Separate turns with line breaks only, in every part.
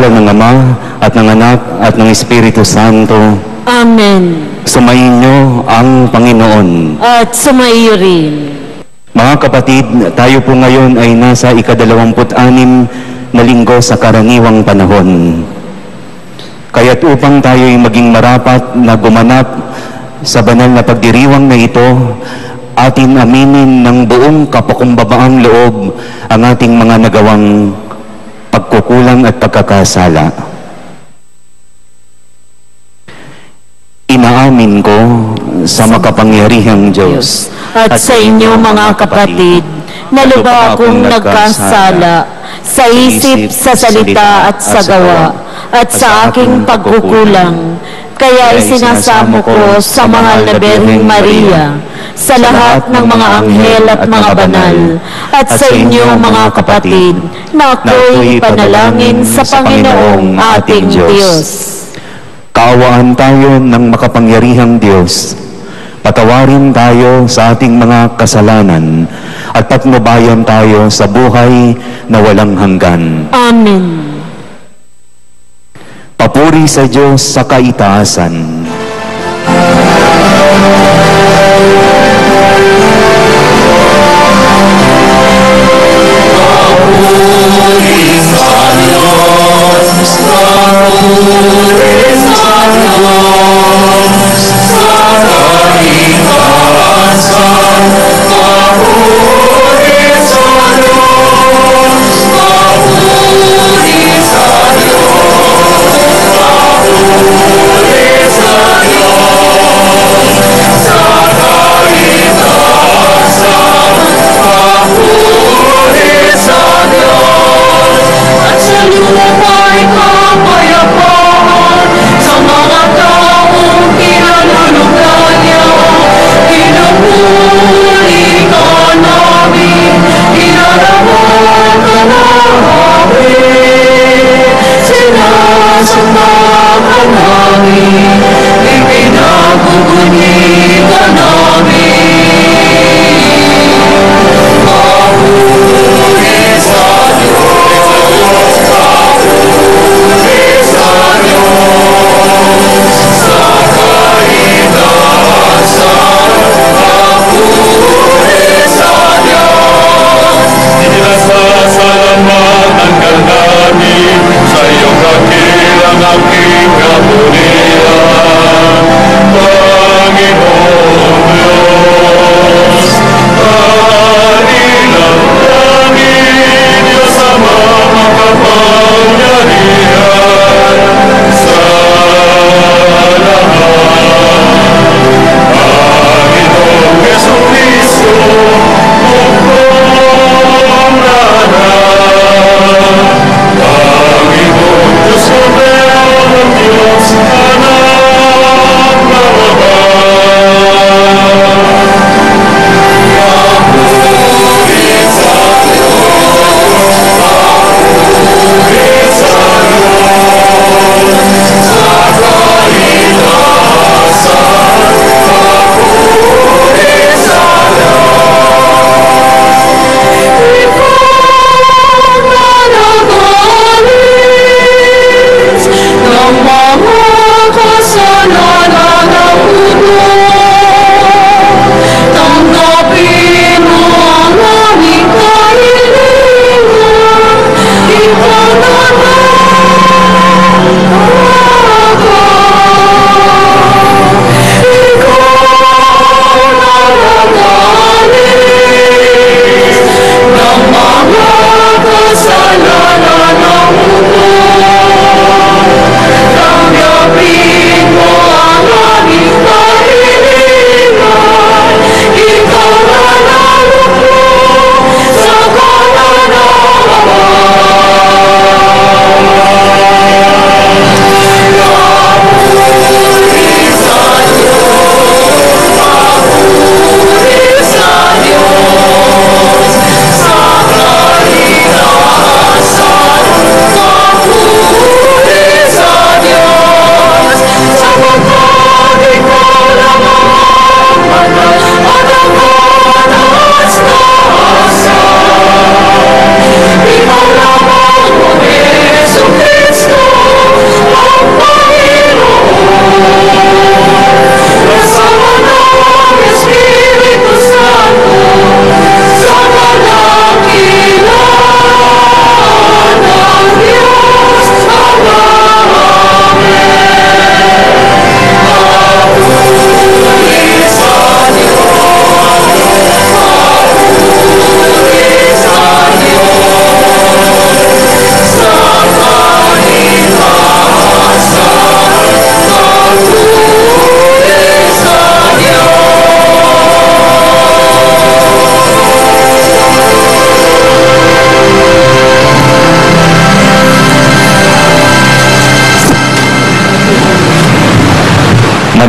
ngalan ng Ama at ng Anak at ng Espiritu Santo.
Amen.
Sumainyo ang Panginoon.
At sumaiyo rin.
Mga kapatid, tayo po ngayon ay nasa ika-26 na linggo sa karaniwang panahon. Kaya't upang tayo'y maging marapat na gumanap sa banal na pagdiriwang na ito, atin aminin ng buong kapakumbabaang loob ang ating mga nagawang pagkukulang at pagkakasala. Inaamin ko sa makapangyarihang Diyos
at sa inyo mga kapatid, na lubha akong nagkasala sa isip, sa salita at sa gawa, at sa aking pagkukulang. Kaya isinasamo ko sa mahal na Birheng Maria, sa lahat ng mga anghel at mga banal, at sa inyo mga kapatid, na ako'y panalangin sa Panginoong ating Diyos.
Kaawaan tayo ng makapangyarihang Diyos. Patawarin tayo sa ating mga kasalanan at patnubayan tayo sa buhay na walang hanggan.
Amen.
Papuri sa Diyos sa kaitaasan.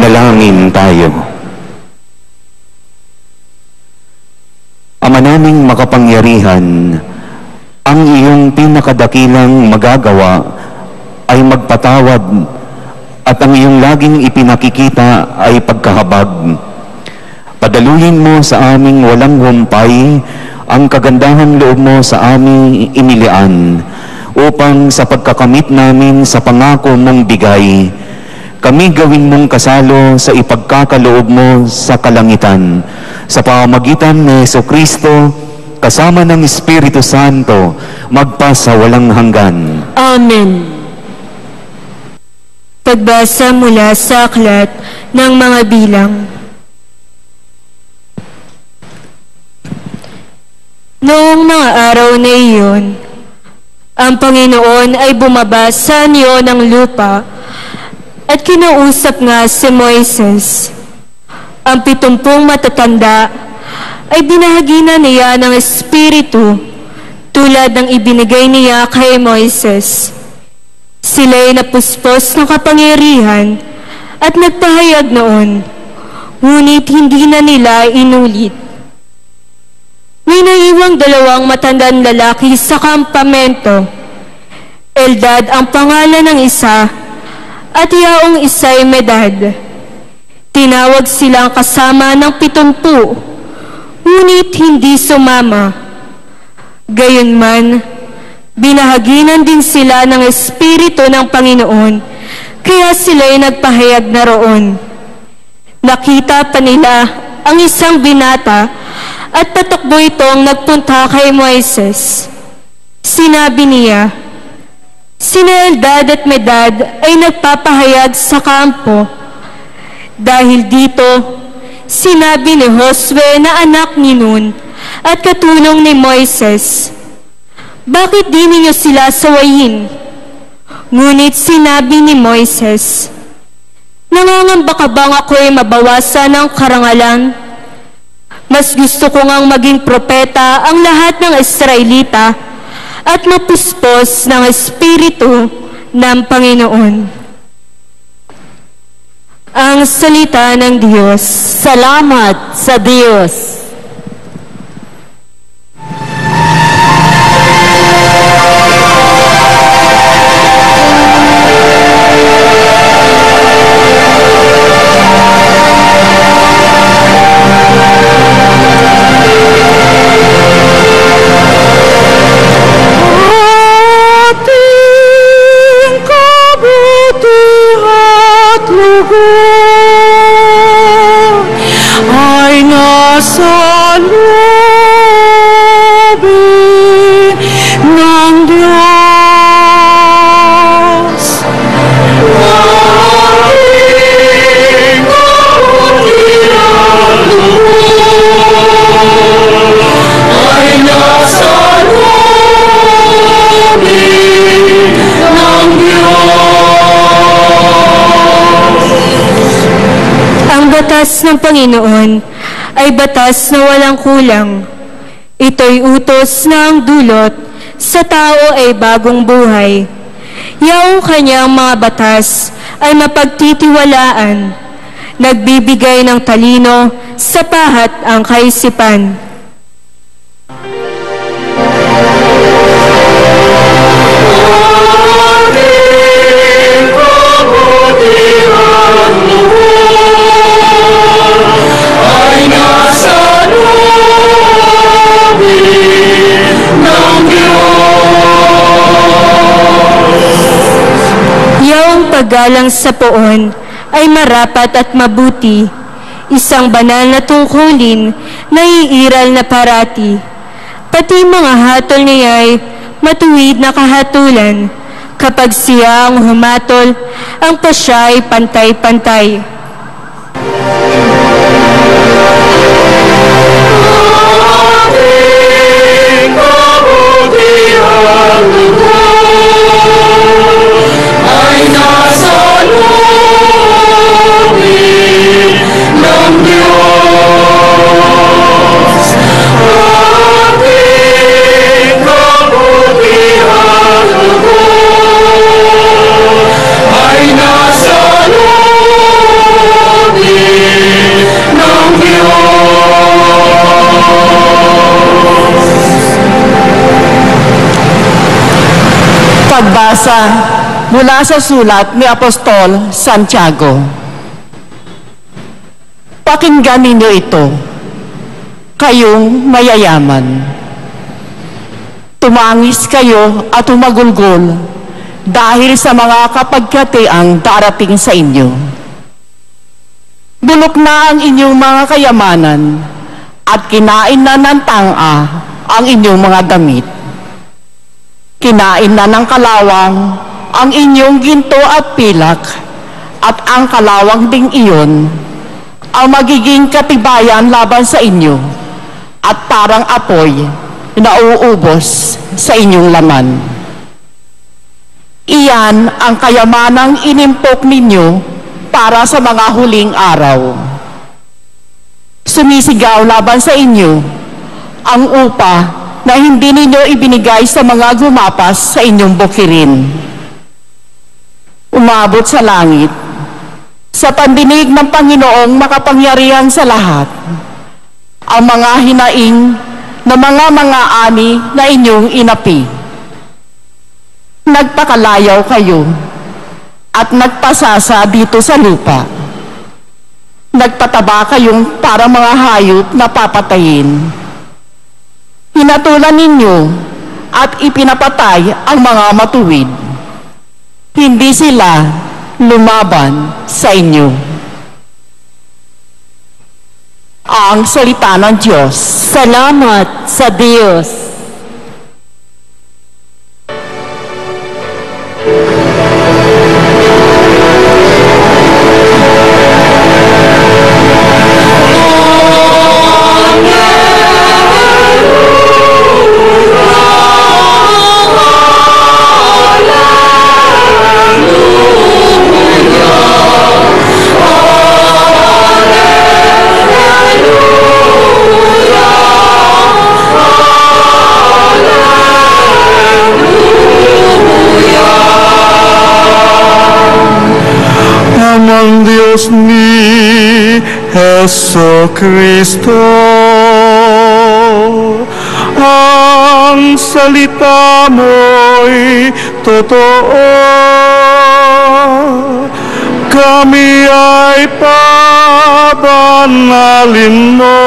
Manalangin tayo. Ama naming makapangyarihan, ang iyong pinakadakilang magagawa ay magpatawad at ang iyong laging ipinakikita ay pagkahabag. Padaluhin mo sa aming walang humpay ang kagandahang loob mo sa aming inilian upang sa pagkakamit namin sa pangako mong bigay, kami gawin mong kasalo sa ipagkakaloob mo sa kalangitan sa pamamagitan ni Jesucristo kasama ng Espiritu Santo magpa sa walang hanggan.
Amen. Pagbasa mula sa aklat ng mga bilang. Noong mga araw na iyon, ang Panginoon ay bumaba sa niyo ng lupa at kinausap nga si Moises. Ang 70 matatanda ay binahagi na niya ng Espiritu tulad ng ibinigay niya kay Moises. Sila'y napuspos ng kapangyarihan at nagpahayag noon, ngunit hindi na nila inulit. May naiwang 2 matandang lalaki sa kampamento. Eldad ang pangalan ng isa at yaong isa'y Medad. Tinawag silang kasama ng 70, ngunit hindi sumama. Gayunman, binahaginan din sila ng Espiritu ng Panginoon, kaya sila'y nagpahayag na roon. Nakita pa nila ang isang binata at patakbo itong nagpunta kay Moises. Sinabi niya, sina Eldad at Medad ay nagpapahayag sa kampo. Dahil dito, sinabi ni Josue na anak ni Nun at katulong ni Moises, bakit di ninyo sila sawayin? Ngunit sinabi ni Moises, nangangamba ka bang ako'y mabawasan ng karangalan? Mas gusto ko ngang maging propeta ang lahat ng Israelita at mapuspos ng Espiritu ng Panginoon. Ang salita ng Diyos.
Salamat sa Diyos.
Batas ng Panginoon ay batas na walang kulang. Ito'y utos na ang dulot sa tao ay bagong buhay. Yaong kanyang mga batas ay mapagtitiwalaan, nagbibigay ng talino sa pahat ang kaisipan. Paggalang sa poon ay marapat at mabuti, isang banal na tungkulin na iiral na parati. Pati mga hatol niya'y matuwid na kahatulan, kapag siya ang humatol, ang pasya ay pantay-pantay.
pagbasa mula sa sulat ni Apostol Santiago. Pakinggan ninyo ito, kayong mayayaman. Tumangis kayo at humagulgol dahil sa mga kapagkatiang darating sa inyo. Bulok na ang inyong mga kayamanan at kinain na ng tanga ang inyong mga damit. Kinain na ng kalawang ang inyong ginto at pilak, at ang kalawang ding iyon ang magiging katibayan laban sa inyo at parang apoy na uuubos sa inyong laman. Iyan ang kayamanang inimpok ninyo para sa mga huling araw. Sumisigaw laban sa inyo ang upa na hindi ninyo ibinigay sa mga gumapas sa inyong bukirin. Umabot sa langit, sa pandinig ng Panginoong makapangyarihan sa lahat, ang mga hinaing na mga ani na inyong inapi. Nagpakalayaw kayo at nagpasasa dito sa lupa. Nagpataba kayong para mga hayop na papatayin. Hinatulan ninyo at ipinapatay ang mga matuwid. Hindi sila lumaban sa inyo. Ang salita ng Diyos.
Salamat sa Diyos.
Ang Diyos ni Heso Kristo, ang salita mo'y totoo, kami ay pabanalin mo.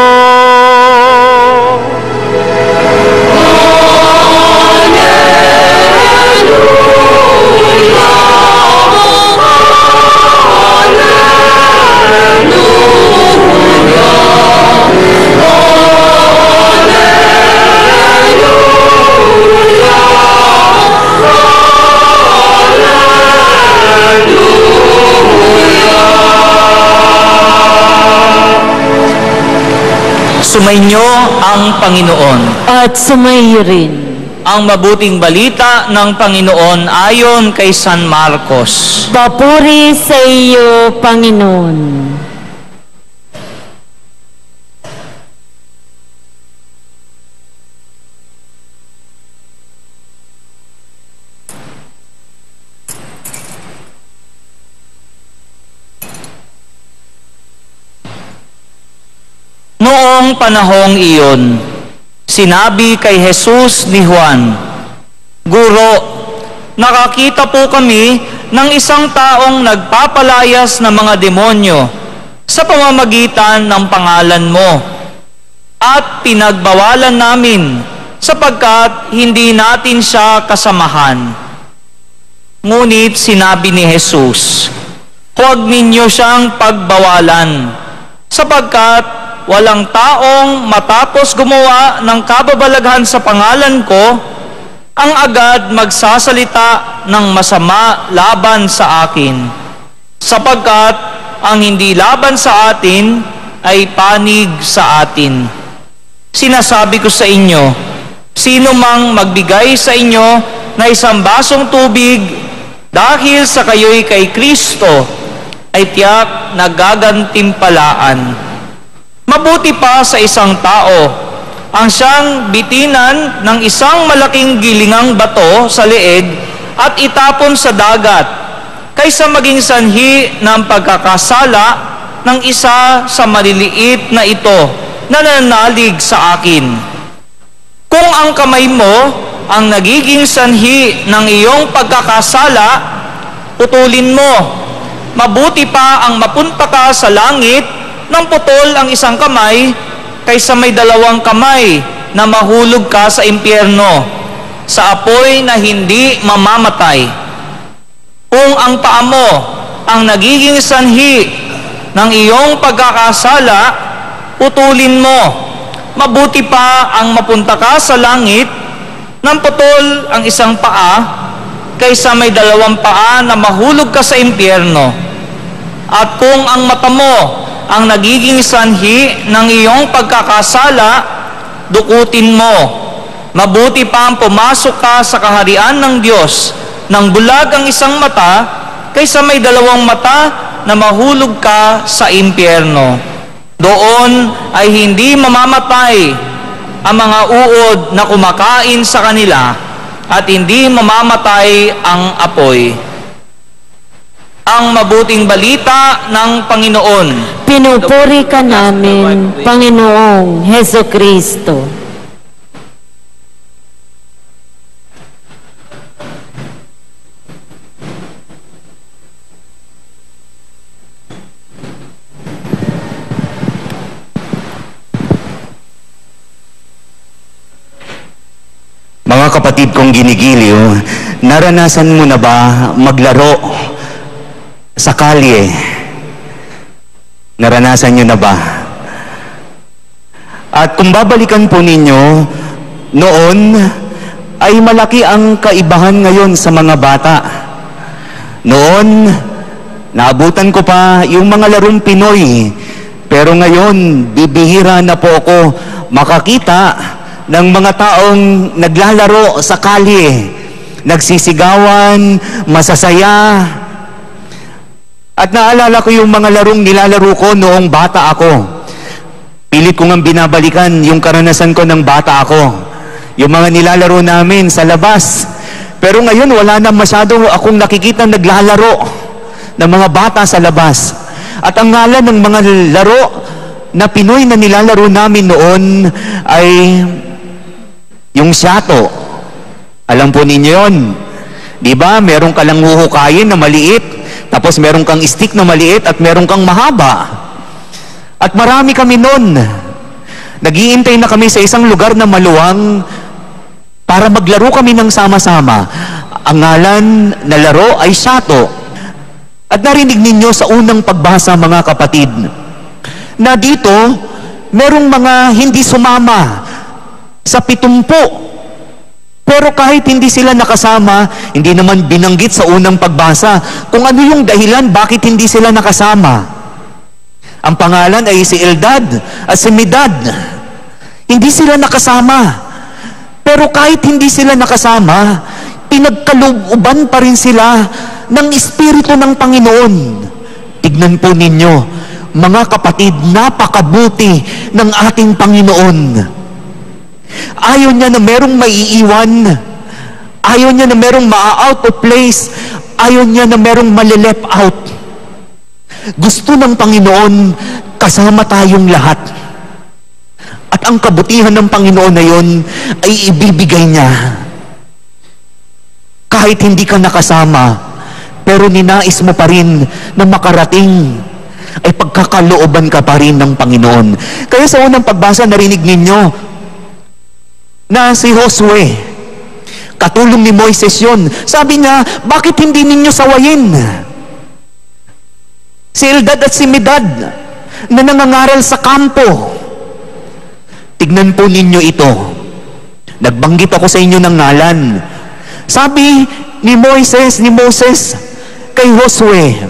Sumainyo ang Panginoon.
At sumayo rin.
Ang mabuting balita ng Panginoon ayon kay San Marcos.
Papuri sa iyo, Panginoon.
Noong panahong iyon, sinabi kay Jesus ni Juan, "Guro, nakakita po kami ng isang taong nagpapalayas ng mga demonyo sa pamamagitan ng pangalan mo, at pinagbawalan namin sapagkat hindi natin siya kasamahan." Ngunit sinabi ni Jesus, "Huwag ninyo siyang pagbawalan, sapagkat walang taong matapos gumawa ng kababalaghan sa pangalan ko ang agad magsasalita ng masama laban sa akin, sapagkat ang hindi laban sa atin ay panig sa atin. Sinasabi ko sa inyo, sino mang magbigay sa inyo na isang basong tubig dahil sa kayo'y kay Kristo, ay tiyak na gagantimpalaan. Mabuti pa sa isang tao ang siyang bitinan ng isang malaking gilingang bato sa leeg at itapon sa dagat, kaysa maging sanhi ng pagkakasala ng isa sa maliliit na ito na nananalig sa akin. Kung ang kamay mo ang nagiging sanhi ng iyong pagkakasala, putulin mo. Mabuti pa ang mapunta ka sa langit nang putol ang isang kamay kaysa may dalawang kamay na mahulog ka sa impyerno, sa apoy na hindi mamamatay. Kung ang paa mo ang nagiging sanhi ng iyong pagkakasala, putulin mo. Mabuti pa ang mapunta ka sa langit nang putol ang isang paa kaysa may dalawang paa na mahulog ka sa impyerno. At kung ang mata mo ang nagiging sanhi ng iyong pagkakasala, dukutin mo. Mabuti pa ang pumasok ka sa kaharian ng Diyos nang bulag ang isang mata kaysa may dalawang mata na mahulog ka sa impyerno. Doon ay hindi mamamatay ang mga uod na kumakain sa kanila at hindi mamamatay ang apoy. Ang mabuting balita ng Panginoon.
Pinupuri ka namin, Panginoong Hesukristo.
Mga kapatid kong ginigiliw, naranasan mo na ba maglaro sa kalye? Naranasan nyo na ba? At kung babalikan po ninyo, noon ay malaki ang kaibahan ngayon sa mga bata. Noon, naabutan ko pa yung mga larong Pinoy. Pero ngayon, bibihira na po ako makakita ng mga taong naglalaro sa kalye, nagsisigawan, masasaya. At naalala ko yung mga larong nilalaro ko noong bata ako. Pilit ko nga binabalikan yung karanasan ko ng bata ako. Yung mga nilalaro namin sa labas. Pero ngayon wala na masyado akong nakikita naglalaro ng mga bata sa labas. At ang ngalan ng mga laro na Pinoy na nilalaro namin noon ay yung syato. Alam po ninyo yun. Di ba? Meron ka lang huhukayin na maliit, tapos meron kang stick na maliit, at meron kang mahaba. At marami kami noon. Nag-iintay na kami sa isang lugar na maluwang para maglaro kami ng sama-sama. Ang ngalan na laro ay syato. At narinig ninyo sa unang pagbasa, mga kapatid, na dito, merong mga hindi sumama sa 70. Pero kahit hindi sila nakasama, hindi naman binanggit sa unang pagbasa kung ano yung dahilan bakit hindi sila nakasama. Ang pangalan ay si Eldad at si Medad. Hindi sila nakasama. Pero kahit hindi sila nakasama, pinagkalooban pa rin sila ng Espiritu ng Panginoon. Tignan po ninyo, mga kapatid, napakabuti ng ating Panginoon. Ayaw niya na merong maiiwan. Ayaw niya na merong ma-out of place. Ayaw niya na merong mali-left out. Gusto ng Panginoon kasama tayong lahat. At ang kabutihan ng Panginoon na yon ay ibibigay niya. Kahit hindi ka nakasama, pero ninais mo pa rin na makarating, ay pagkakalooban ka pa rin ng Panginoon. Kaya sa unang pagbasa, narinig ninyo na si Josue, katulong ni Moises yun. Sabi niya, bakit hindi ninyo sawayin si Eldad at si Medad na nangangaral sa kampo? Tignan po ninyo ito. Nagbanggit ako sa inyo ng ngalan. Sabi ni Moses kay Josue,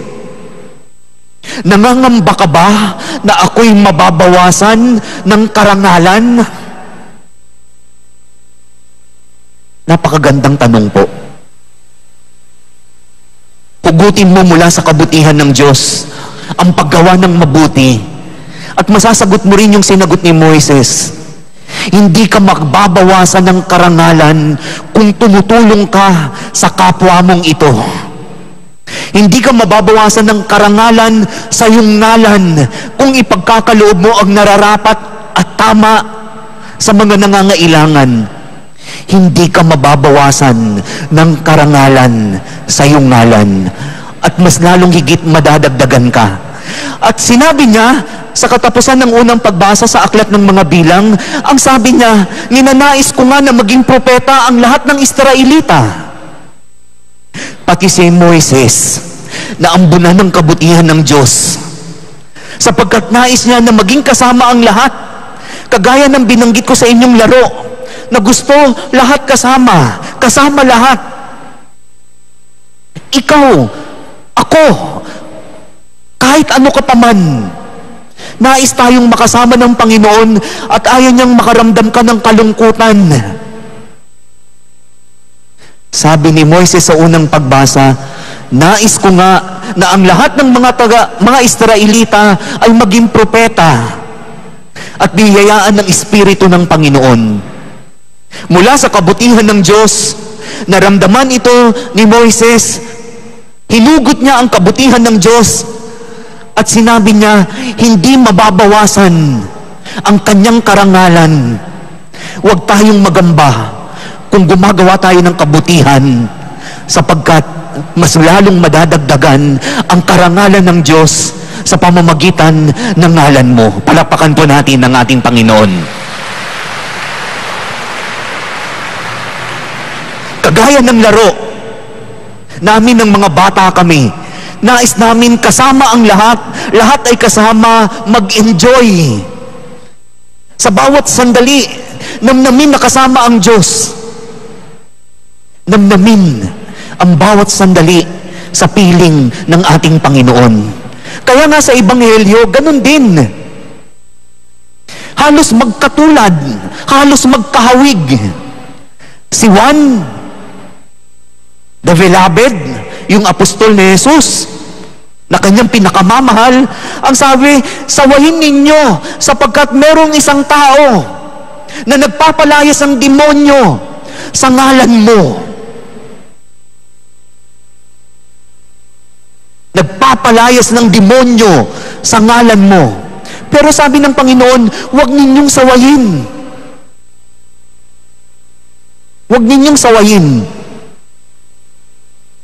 nangangamba ka ba na ako'y mababawasan ng karangalan? Napakagandang tanong po. Hugutin mo mula sa kabutihan ng Diyos ang paggawa ng mabuti. At masasagot mo rin yung sinagot ni Moises. Hindi ka magbabawasan ng karangalan kung tumutulong ka sa kapwa mong ito. Hindi ka mababawasan ng karangalan sa iyong ngalan kung ipagkakaloob mo ang nararapat at tama sa mga nangangailangan. hindi ka mababawasan ng karangalan sa iyong ngalan at mas lalong higit madadagdagan ka. At sinabi niya sa katapusan ng unang pagbasa sa aklat ng mga bilang, ang sabi niya, ninanais ko nga na maging propeta ang lahat ng Israelita. Pati si Moises, na ambunan ng kabutihan ng Diyos, sapagkat nais niya na maging kasama ang lahat, kagaya ng binanggit ko sa inyong laro, na gusto lahat kasama lahat. Ikaw, ako, kahit ano ka pa man, nais tayong makasama ng Panginoon at ayaw niyang makaramdam ka ng kalungkutan. Sabi ni Moises sa unang pagbasa, nais ko nga na ang lahat ng mga Israelita ay maging propeta at biyayaan ng Espiritu ng Panginoon. Mula sa kabutihan ng Diyos, naramdaman ito ni Moises, hinugot niya ang kabutihan ng Diyos at sinabi niya, hindi mababawasan ang kanyang karangalan. Huwag tayong magamba kung gumagawa tayo ng kabutihan, sapagkat mas lalong madadagdagan ang karangalan ng Diyos sa pamamagitan ng ngalan mo. Palapakan po natin ang ating Panginoon. Kagaya ng laro namin ng mga bata kami, nais namin kasama ang lahat ay kasama, mag-enjoy. Sa bawat sandali, namnamin na kasama ang Diyos. Namnamin ang bawat sandali sa piling ng ating Panginoon. Kaya nga sa Ebanghelyo, ganun din. Halos magkatulad, halos magkahawig. Si Juan, the beloved, yung apostol ni Jesus, na kanyang pinakamamahal, ang sabi, sawayin ninyo sapagkat merong isang tao na nagpapalayas ng demonyo sa ngalan mo. Nagpapalayas ng demonyo sa ngalan mo. Pero sabi ng Panginoon, huwag ninyong sawayin. Huwag ninyong sawayin.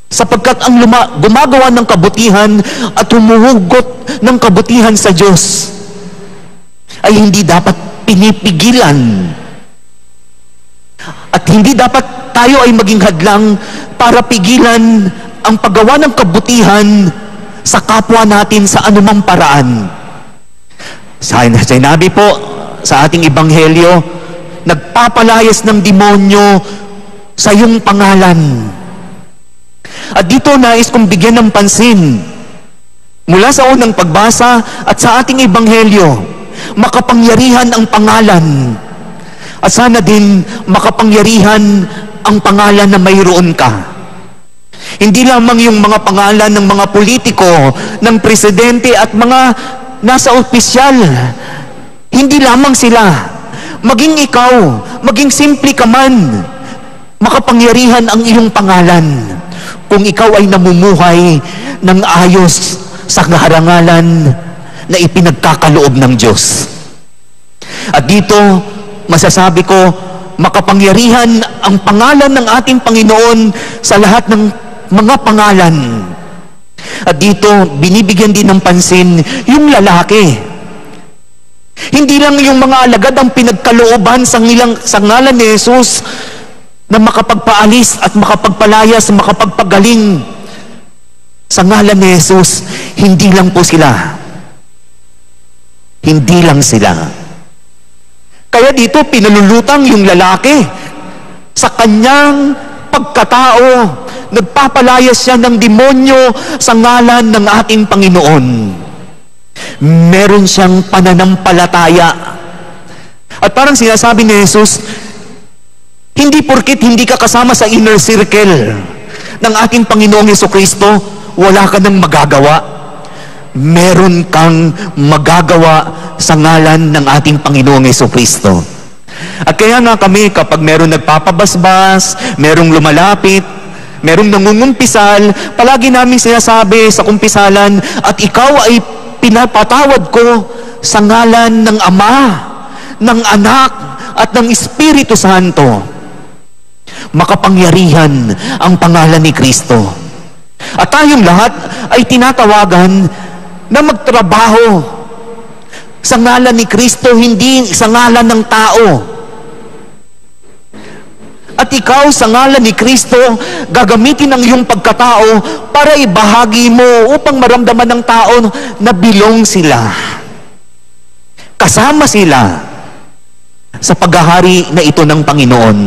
Sapagkat ang gumagawa ng kabutihan at humuhugot ng kabutihan sa Diyos ay hindi dapat pinipigilan. At hindi dapat tayo ay maging hadlang para pigilan ang paggawa ng kabutihan sa kapwa natin sa anumang paraan. Sinabi po sa ating Ebanghelyo, nagpapalayas ng demonyo sa iyong pangalan. At dito nais kong bigyan ng pansin, mula sa unang pagbasa at sa ating Ebanghelyo, makapangyarihan ang pangalan. At sana din makapangyarihan ang pangalan na mayroon ka. Hindi lamang yung mga pangalan ng mga politiko, ng presidente at mga nasa opisyal. Hindi lamang sila. Maging ikaw, maging simple ka man, makapangyarihan ang iyong pangalan. Kung ikaw ay namumuhay ng ayos sa karangalan na ipinagkakaloob ng Diyos. At dito, masasabi ko, makapangyarihan ang pangalan ng ating Panginoon sa lahat ng mga pangalan. At dito, binibigyan din ng pansin yung lalaki. Hindi lang yung mga alagad ang pinagkalooban sa ngalan ni Jesus na makapagpaalis at makapagpalayas, makapagpagaling sa ngalan ni Jesus. Hindi lang po sila. Hindi lang sila. Kaya dito pinalulutang yung lalaki sa kanyang pagkatao. Nagpapalayas siya ng demonyo sa ngalan ng ating Panginoon. Meron siyang pananampalataya. At parang sinasabi ni Jesus, hindi porkit hindi ka kasama sa inner circle ng ating Panginoong Jesucristo, wala ka nang magagawa. Meron kang magagawa sa ngalan ng ating Panginoong Jesucristo. At kaya nga kami, kapag meron nagpapabasbas, merong lumalapit, merong nangungumpisal, palagi namin sinasabi sa kumpisalan, at ikaw ay pinapatawad ko sa ngalan ng Ama, ng Anak, at ng Espiritu Santo. Makapangyarihan ang pangalan ni Kristo. At tayong lahat ay tinatawagan na magtrabaho sa ngalan ni Kristo, hindi sa ngalan ng tao. At ikaw sa ngalan ni Kristo, gagamitin ang iyong pagkatao para ibahagi mo upang maramdaman ng tao na belong sila. Kasama sila sa paghahari na ito ng Panginoon.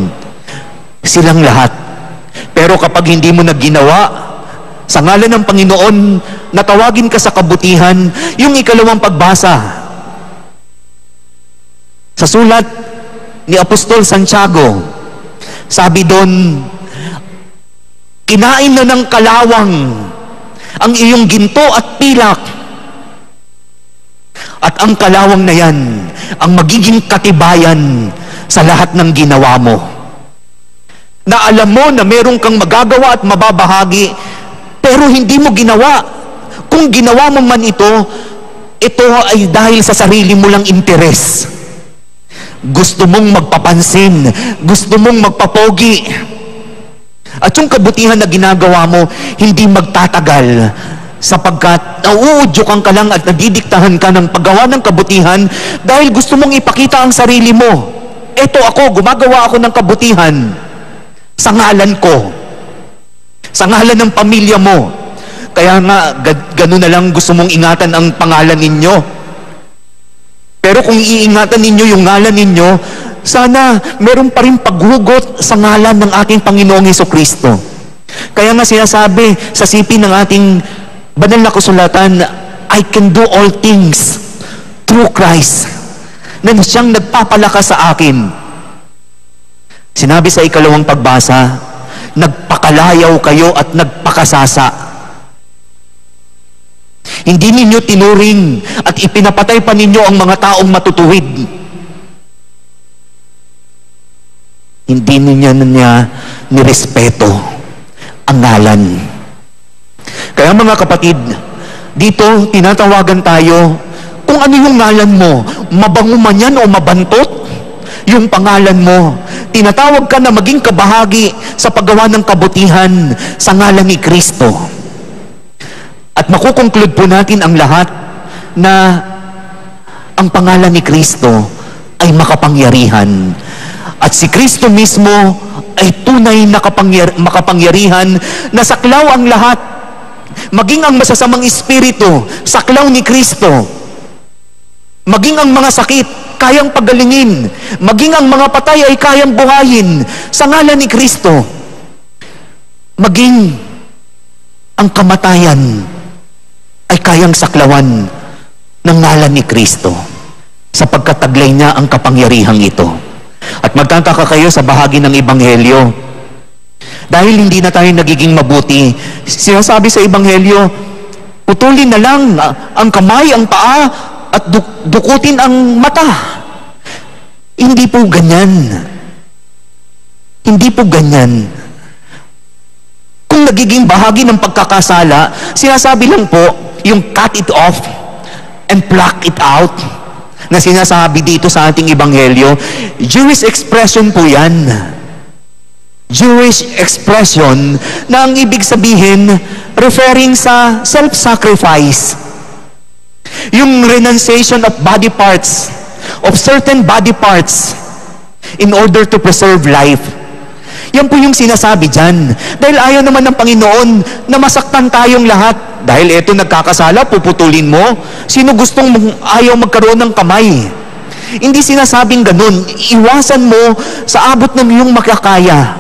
Silang lahat. Pero kapag hindi mo na ginawa, sa ngalan ng Panginoon, natawagin ka sa kabutihan, yung ikalawang pagbasa. Sa sulat ni Apostol Santiago, sabi doon, kinain na ng kalawang ang iyong ginto at pilak. At ang kalawang na yan, ang magiging katibayan sa lahat ng ginawa mo. Na alam mo na meron kang magagawa at mababahagi, pero hindi mo ginawa. Kung ginawa mo man ito ay dahil sa sarili mo lang interes. Gusto mong magpapansin, gusto mong magpapogi. At yung kabutihan na ginagawa mo, hindi magtatagal sapagkat nauudyokan ka lang at nadidiktahan ka ng paggawa ng kabutihan dahil gusto mong ipakita ang sarili mo. Eto ako, gumagawa ako ng kabutihan sa ngalan ko, sa ngalan ng pamilya mo. Kaya nga, gano'n na lang gusto mong ingatan ang pangalan ninyo. Pero kung iingatan ninyo yung ngalan ninyo, sana meron pa rin paghugot sa ngalan ng ating Panginoong Hesukristo. Kaya nga sinasabi sa sipi ng ating banal na kasulatan, I can do all things through Christ, na siyang nagpapalakas sa akin. Sinabi sa ikalawang pagbasa, nagpakalayaw kayo at nagpakasasa. Hindi ninyo tinuring at ipinapatay pa ninyo ang mga taong matutuwid. Hindi niya nirespeto ang ngalan. Kaya mga kapatid, dito tinatawagan tayo, kung ano yung ngalan mo, mabango man yan o mabantot, yung pangalan mo, tinatawag ka na maging kabahagi sa paggawa ng kabutihan sa ngalan ni Kristo. At makukonklud po natin ang lahat na ang pangalan ni Kristo ay makapangyarihan. At si Kristo mismo ay tunay na makapangyarihan na saklaw ang lahat. Maging ang masasamang espiritu, saklaw ni Kristo. Maging ang mga sakit, kayang pagalingin. Maging ang mga patay ay kayang buhayin sa ngalan ni Kristo. Maging ang kamatayan ay kayang saklawan ng ngalan ni Kristo, sapagkat taglay niya ang kapangyarihang ito. At magtataka kayo sa bahagi ng Ebanghelyo, dahil hindi na tayo nagiging mabuti, sinasabi sa Ebanghelyo, putulin na lang ang kamay, ang paa, at dukutin ang mata. Hindi po ganyan. Hindi po ganyan. Kung nagiging bahagi ng pagkakasala, sinasabi lang po, yung cut it off and pluck it out, na sinasabi dito sa ating Ebanghelyo, Jewish expression po yan. Jewish expression na ang ibig sabihin, referring sa self-sacrifice. Yung renunciation of body parts, of certain body parts, in order to preserve life. Yan po yung sinasabi dyan. Dahil ayaw naman ng Panginoon na masaktan tayong lahat. Dahil eto nagkakasala, puputulin mo. Sino gustong ayaw magkaroon ng kamay? Hindi sinasabing ganun. Iwasan mo sa abot ng iyong makakaya.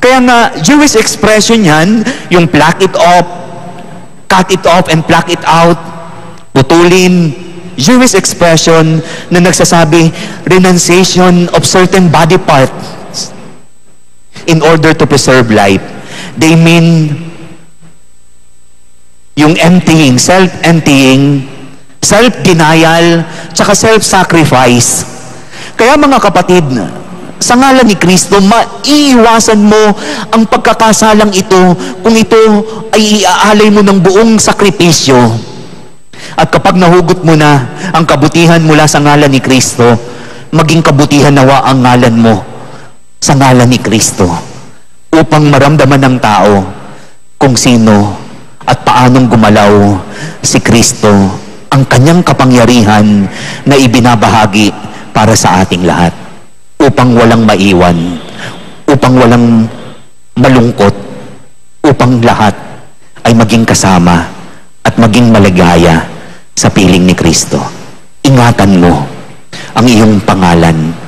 Kaya nga, Jewish expression yan, yung pluck it off, cut it off and pluck it out, putulin. Jewish expression na nagsasabi, renunciation of certain body parts in order to preserve life. They mean yung emptying, self-emptying, self-denial, tsaka self-sacrifice. Kaya mga kapatid, sa ngalan ni Kristo, maiiwasan mo ang pagkakasalang ito kung ito ay iaalay mo ng buong sakripisyo. At kapag nahugot mo na ang kabutihan mula sa ngalan ni Kristo, maging kabutihan nawa ang ngalan mo sa ngalan ni Kristo upang maramdaman ng tao kung sino at paanong gumalaw si Kristo, ang kanyang kapangyarihan na ibinabahagi para sa ating lahat, upang walang maiwan, upang walang malungkot, upang lahat ay maging kasama at maging maligaya sa piling ni Kristo. Ingatan mo ang iyong pangalan.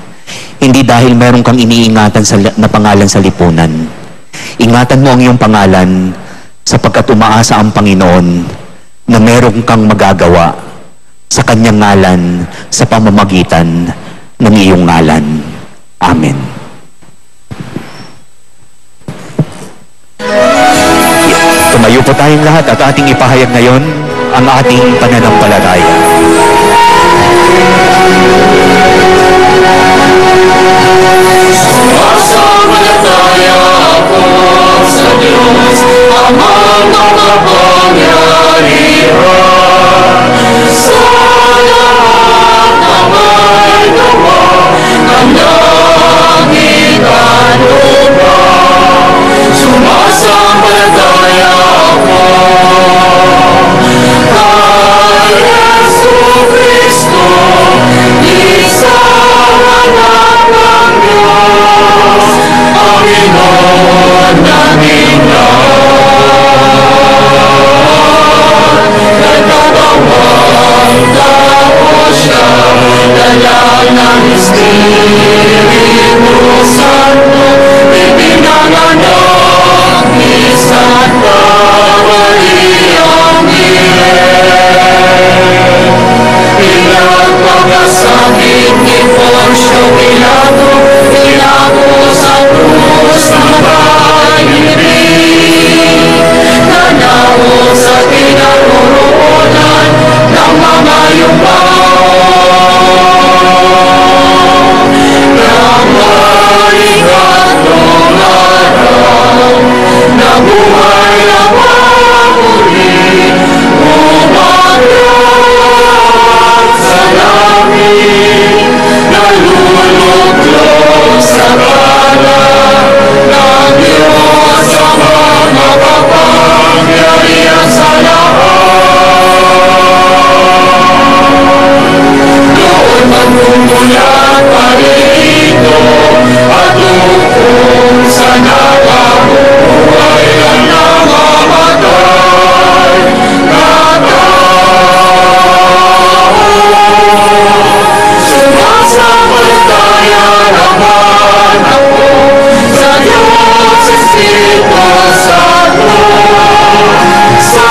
Hindi dahil meron kang iniingatan na pangalan sa lipunan. Ingatan mo ang iyong pangalan sapagkat umaasa ang Panginoon na meron kang magagawa sa kanyang ngalan sa pamamagitan ng iyong ngalan. Amen. Tumayo po tayong lahat at ating ipahayag ngayon ang ating pananampalataya.
Sumasampalataya ako sa Diyos, Amang makapangyarihan. Sa lahat na may gawa ng langit at lupa, sumasampalataya ako kay Jesucristo, isang anak ng Diyos, Panginoon naming lahat. Nagkatawang tao siya, dala ng Espiritu Santo, ipinanganak ni Santa Mariang pinagpagkasakit ni Poncio Pilato, tinago sa krus ng pag-ibig, nanao sa kinaroroonan ng mga yumaong, ng malikatong araw, na buhay na mamuli, umakyat sa langit, naluluklok sa kanan ng Diyos ang mga kapangyarihan sa lahat. Doon magmumulat palito at lukong sa nakabuhay ang namamatay na sumasampalataya naman ako sa Diyos Espiritu Santo, sa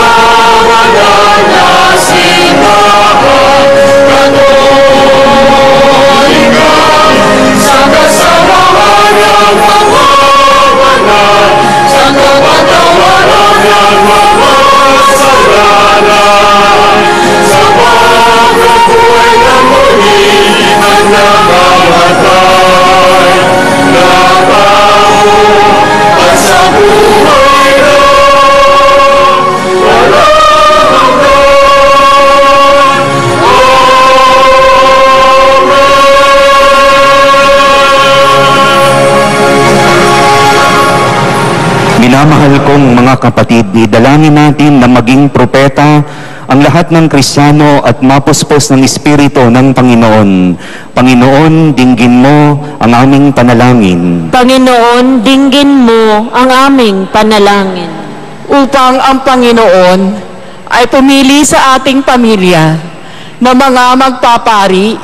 banal na simbahan Katolika, sa kasamahan ng mga banal, sa kapatawaran ng mga kasalanan, sa pagkabuhay na muli ang namamatay na tao, at sa buhay na walang hanggan.
Minamahal kong mga kapatid, idalangin natin na maging propeta ang lahat ng Kristiyano at mapuspos ng Espiritu ng Panginoon. Panginoon, dinggin mo ang aming panalangin.
Panginoon, dinggin mo ang aming panalangin.
Upang ang Panginoon ay pumili sa ating pamilya na mga magpapari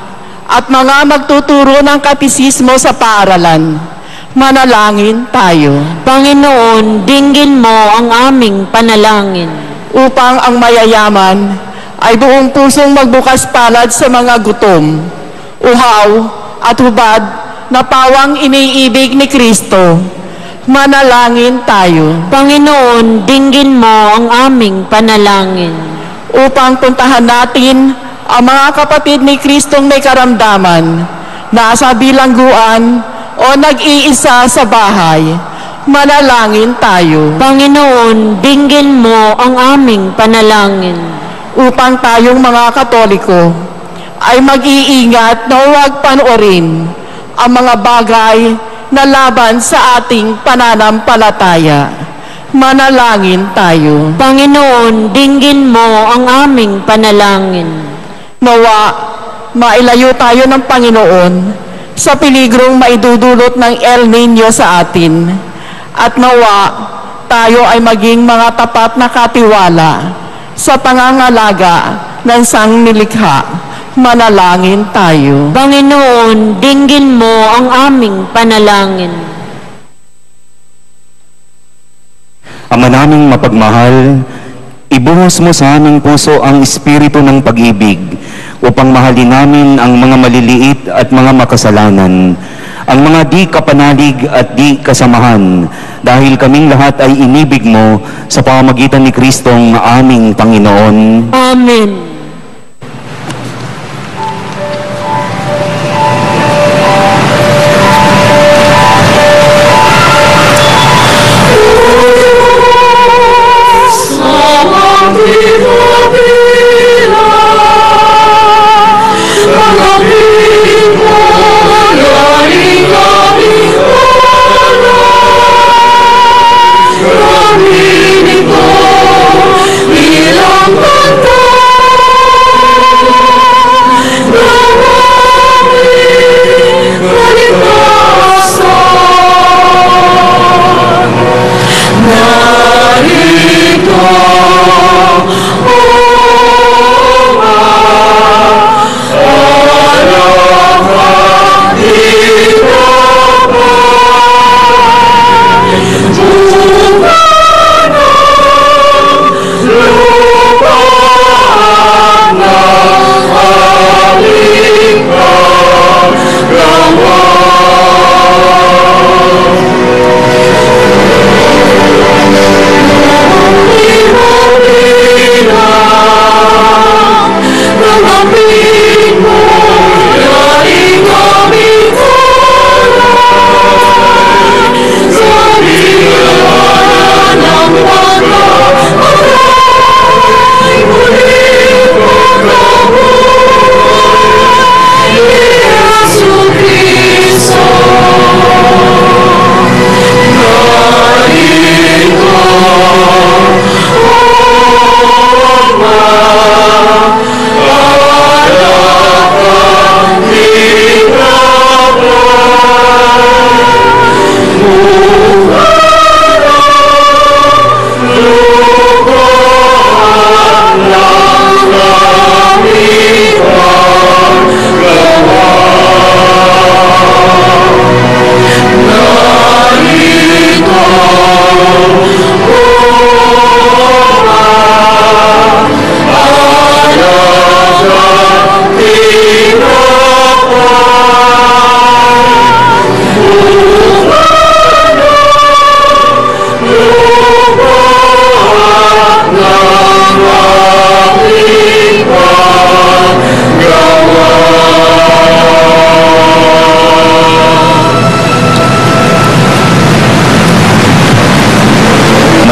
at mga magtuturo ng katisismo sa paaralan. Manalangin tayo.
Panginoon, dinggin mo ang aming panalangin.
Upang ang mayayaman ay buong pusong magbukas palad sa mga gutom, uhaw at hubad na pawang iniibig ni Kristo. Manalangin tayo.
Panginoon, dinggin mo ang aming panalangin.
Upang puntahan natin ang mga kapatid ni Kristong may karamdaman, nasa bilangguan o nag-iisa sa bahay. Manalangin tayo.
Panginoon, dinggin mo ang aming panalangin.
Upang tayong mga Katoliko ay mag-iingat na huwag panoorin ang mga bagay na laban sa ating pananampalataya. Manalangin tayo.
Panginoon, dinggin mo ang aming panalangin.
Nawa, mailayo tayo ng Panginoon sa peligrong maidudulot ng El Niño sa atin. At nawa, tayo ay maging mga tapat na katiwala sa pangangalaga ng sangnilikha. Manalangin tayo.
Panginoon, dinggin mo ang aming panalangin.
Ama naming mapagmahal, ibuhos mo sa aming puso ang espiritu ng pag-ibig upang mahalin namin ang mga maliliit at mga makasalanan, ang mga di kapanalig at di kasamahan, dahil kaming lahat ay inibig mo sa pamamagitan ni Kristong aming Panginoon.
Amen.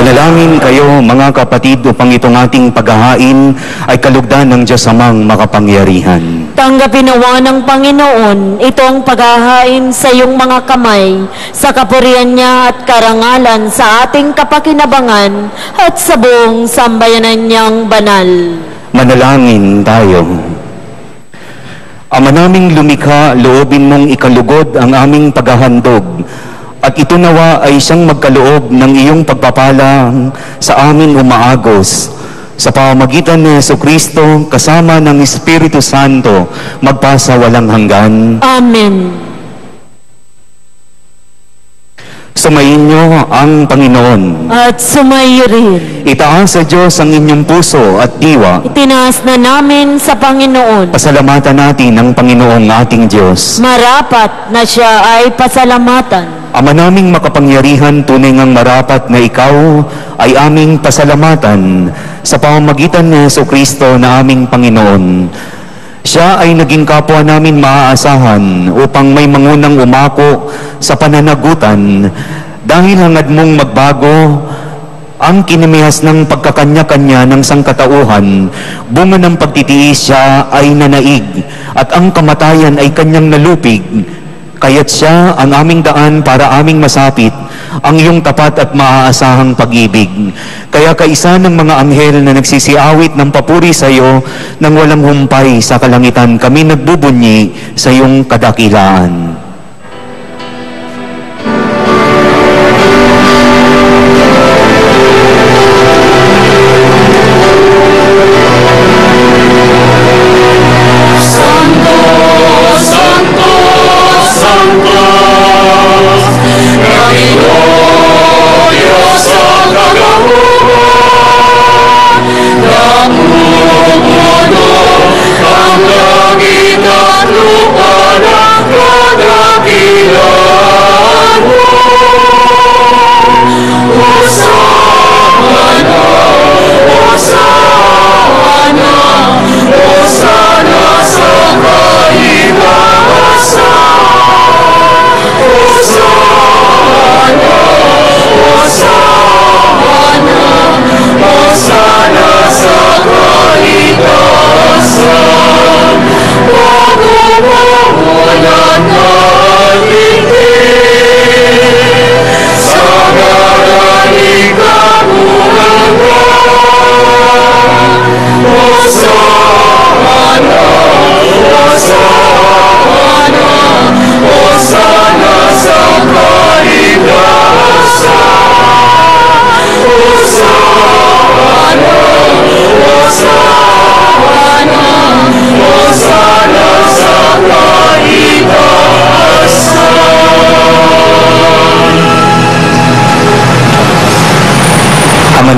Manalangin kayo mga kapatid upang itong ating paghahain ay kalugdan ng Diyos Amang makapangyarihan.
Tanggapin nawa ng Panginoon itong paghahain sa iyong mga kamay, sa kapurihan niya at karangalan sa ating kapakinabangan at sa buong sambayanan niyang banal.
Manalangin tayo. Ama naming lumikha, loobin mong ikalugod ang aming paghahandog, at ito nawa ay siyang magkaloob ng iyong pagpapala sa amin umaagos. Sa pamamagitan ni Jesucristo, kasama ng Espiritu Santo, magpasa walang hanggan.
Amen.
Sumayin niyo ang Panginoon.
At sumayo rin.
Itaas sa Diyos ang inyong puso at diwa.
Itinaas na namin sa Panginoon.
Pasalamatan natin ang Panginoong ating Diyos.
Marapat na siya ay pasalamatan.
Ama naming makapangyarihan, tunay ngang marapat na ikaw ay aming pasalamatan sa pamamagitan ni Jesucristo na aming Panginoon. Siya ay naging kapwa namin maaasahan upang may mangunang umako sa pananagutan dahil hangad mong magbago ang kinimihas ng pagkakanya-kanya ng sangkatauhan. Bunga ng pagtitiis siya ay nanaig at ang kamatayan ay kanyang nalupig. Kaya't siya ang aming daan para aming masapit ang iyong tapat at maaasahang pag-ibig. Kaya kaisa ng mga anghel na nagsisiawit ng papuri sa iyo nang walang humpay sa kalangitan, kami nagbubunyi sa iyong kadakilaan.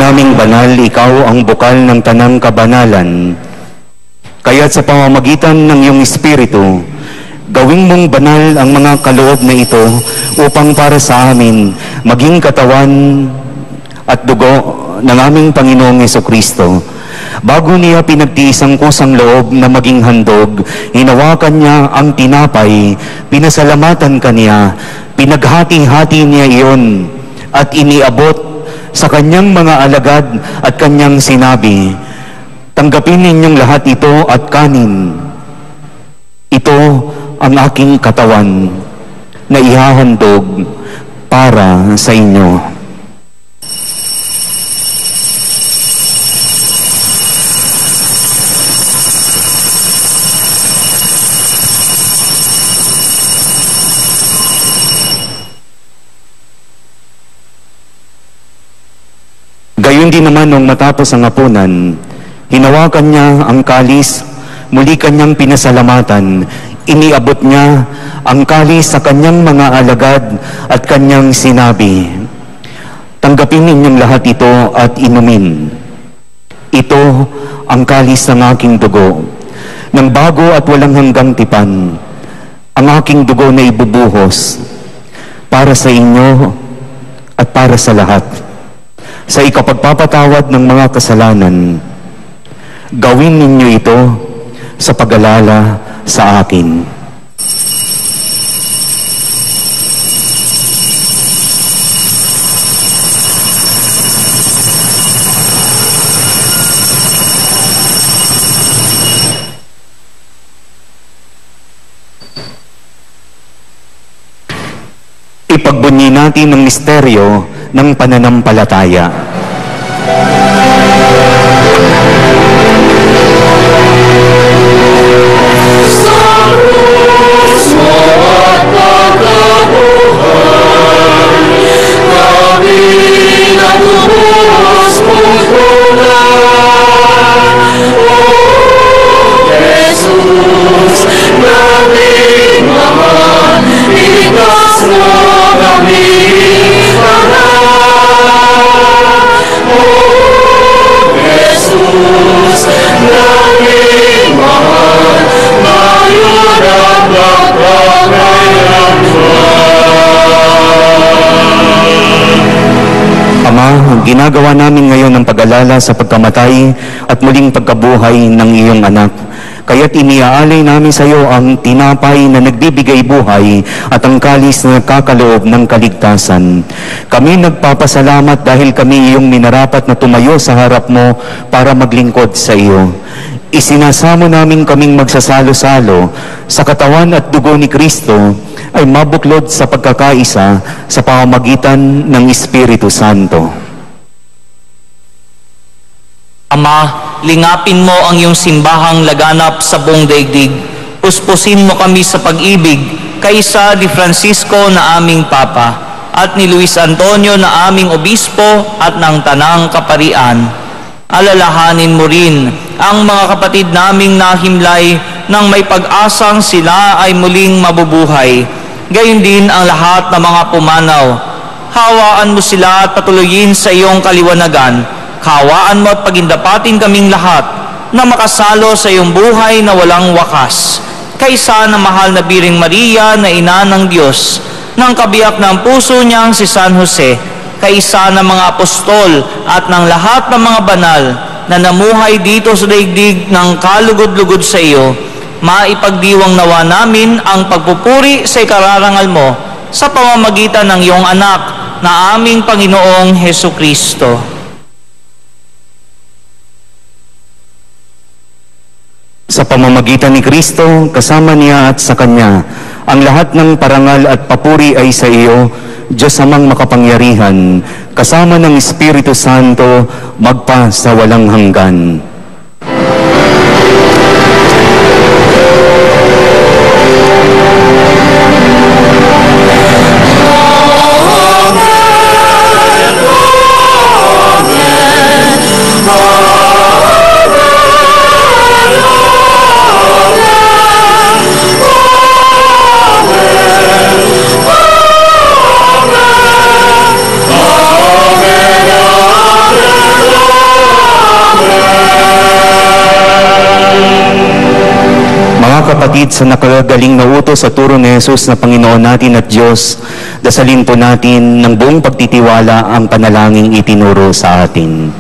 Naming banal, ikaw ang bukal ng tanang kabanalan. Kaya't sa pamamagitan ng iyong Espiritu, gawing mong banal ang mga kaloob na ito upang para sa amin maging katawan at dugo ng aming Panginoong Jesucristo. Bago niya pinagtiis ang kusang loob na maging handog, hinawakan niya ang tinapay, pinasalamatan kaniya, pinaghati-hati niya iyon at iniabot sa kanyang mga alagad at kanyang sinabi, "Tanggapin ninyong lahat ito at kanin. Ito ang aking katawan na ihahandog para sa inyo." Gayon din naman nung matapos ang hapunan, hinawakan niya ang kalis, muli kanyang pinasalamatan, iniabot niya ang kalis sa kanyang mga alagad at kanyang sinabi, "Tanggapin ninyong lahat ito at inumin. Ito ang kalis ng aking dugo, ng bago at walang hanggang tipan, ang aking dugo na ibubuhos para sa inyo at para sa lahat. Sa ikapagpapatawad ng mga kasalanan, gawin ninyo ito sa pag-alala sa akin." Ipagbunyi natin ang misteryo ng pananampalataya. Ginagawa namin ngayon ang pag-alala sa pagkamatay at muling pagkabuhay ng iyong anak. Kaya't iniaalay namin sa iyo ang tinapay na nagbibigay buhay at ang kalis na nagkakaloob ng kaligtasan. Kami nagpapasalamat dahil kami iyong minarapat na tumayo sa harap mo para maglingkod sa iyo. Isinasamo namin kaming magsasalo-salo sa katawan at dugo ni Kristo ay mabuklod sa pagkakaisa sa pamamagitan ng Espiritu Santo.
Ama, lingapin mo ang iyong simbahang laganap sa buong daigdig. Puspusin mo kami sa pag-ibig kaysa ni Francisco na aming Papa at ni Luis Antonio na aming Obispo at ng Tanang Kaparian. Alalahanin mo rin ang mga kapatid naming nahimlay nang may pag-asang sila ay muling mabubuhay. Gayon din ang lahat ng mga pumanaw. Hawaan mo sila at patuloyin sa iyong kaliwanagan. Hawaan mo at pagindapatin kaming lahat na makasalo sa iyong buhay na walang wakas. Kaysa na mahal na Biring Maria na ina ng Diyos, ng kabiyak ng puso niyang si San Jose, kaisa ng mga apostol at ng lahat ng mga banal na namuhay dito sa daigdig ng kalugod-lugod sa iyo, maipagdiwang nawa namin ang pagpupuri sa ikararangal mo sa pamamagitan ng iyong anak na aming Panginoong Hesukristo.
Sa pamamagitan ni Kristo, kasama niya at sa Kanya, ang lahat ng parangal at papuri ay sa iyo, Diyos amang makapangyarihan, kasama ng Espiritu Santo, magpa sa walang hanggan. Kapatid, sa nakagaling na utos sa turo ni Jesus na Panginoon natin at Diyos, dasalin po natin ng buong pagtitiwala ang panalangin itinuro sa atin.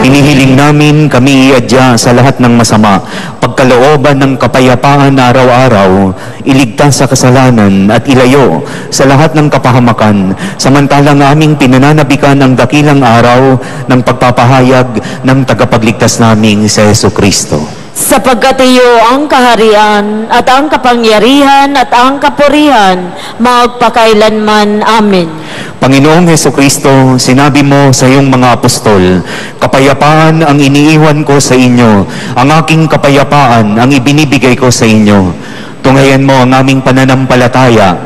Inihiling namin kami iadya sa lahat ng masama, pagkalooban ng kapayapaan araw-araw, iligtas sa kasalanan at ilayo sa lahat ng kapahamakan, samantalang aming pinananabikan ang dakilang araw ng pagpapahayag ng tagapagligtas naming si Jesucristo.
Sapagkat iyo ang kaharian at ang kapangyarihan at ang kapurihan magpakailanman. Amen.
Panginoong Hesukristo, sinabi mo sa iyong mga apostol, kapayapaan ang iniiwan ko sa inyo, ang aking kapayapaan ang ibinibigay ko sa inyo. Tunghayan mo ang aming pananampalataya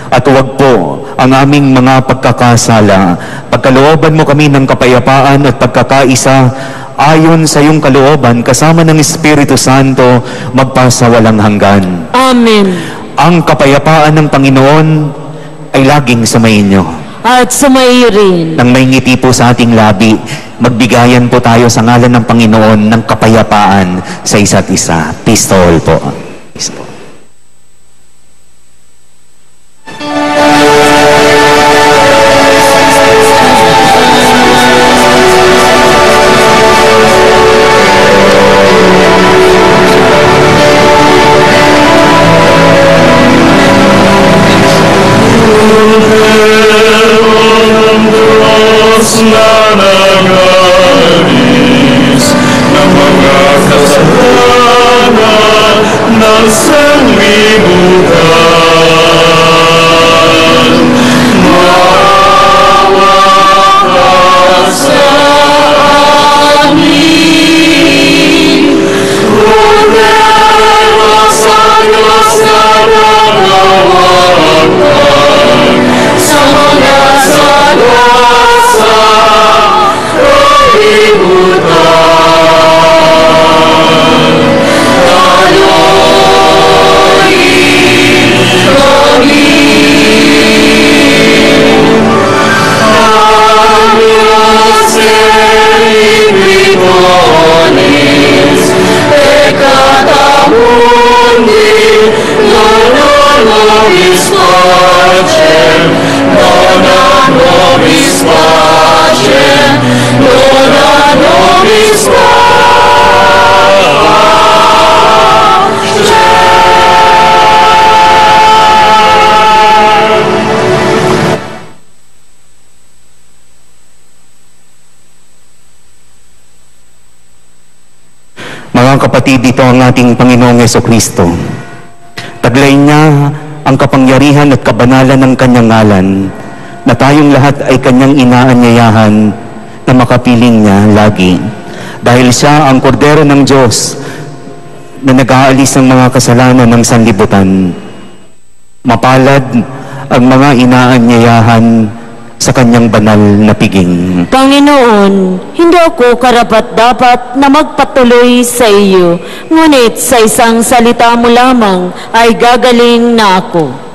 at huwag po ang aming mga pagkakasala. Pagkalooban mo kami ng kapayapaan at pagkakaisa, ayon sa iyong kalooban, kasama ng Espiritu Santo, magpasa walang hanggan.
Amen.
Ang kapayapaan ng Panginoon ay laging sumainyo.
At sumayo rin.
Nang may ngiti po sa ating labi, magbigayan po tayo sa ngalan ng Panginoon ng kapayapaan sa isa't isa. Peace to all po. Peace po. Mga kapatid, ito ang ating Panginoong Jesucristo. Taglay niya ang kapangyarihan at kabanalan ng kanyang ngalan, na tayong lahat ay kanyang inaanyayahan na makapiling niya lagi. Dahil siya ang kordero ng Diyos na nag-aalis ng mga kasalanan ng sanlibutan. Mapalad ang mga inaanyayahan sa kanyang banal na piging.
Panginoon, hindi ako karapat-dapat na magpatuloy sa iyo, ngunit sa isang salita mo lamang ay gagaling na ako.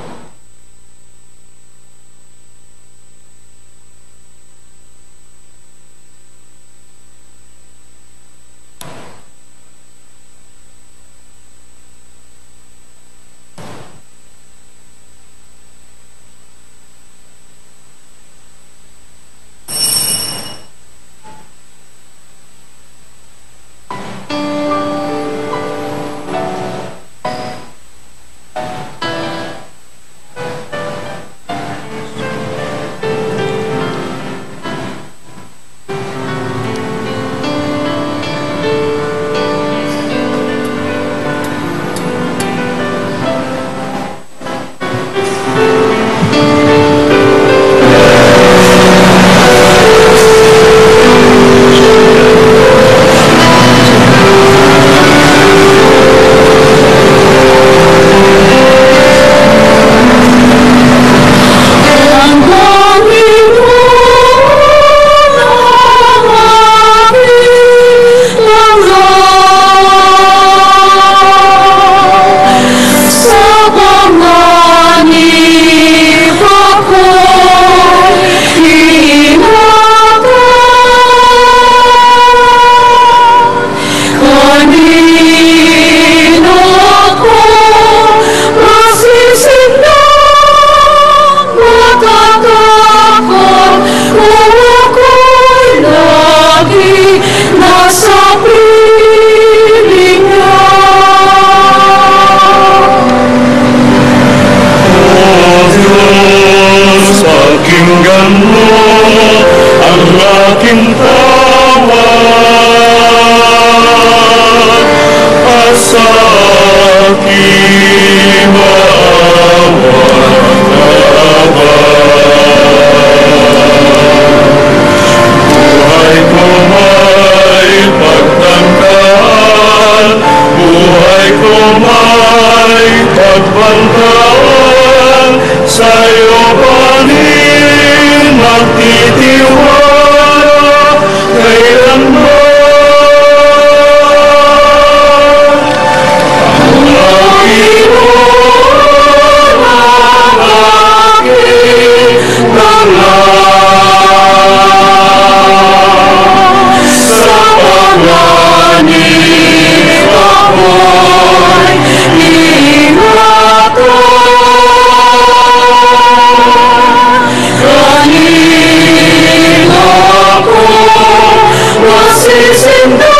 nagsisindang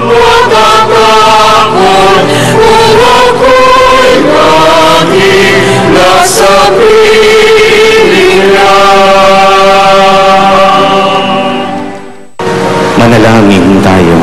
matatakot kung ako'y maging nasa piling lang.
Manalangin tayo.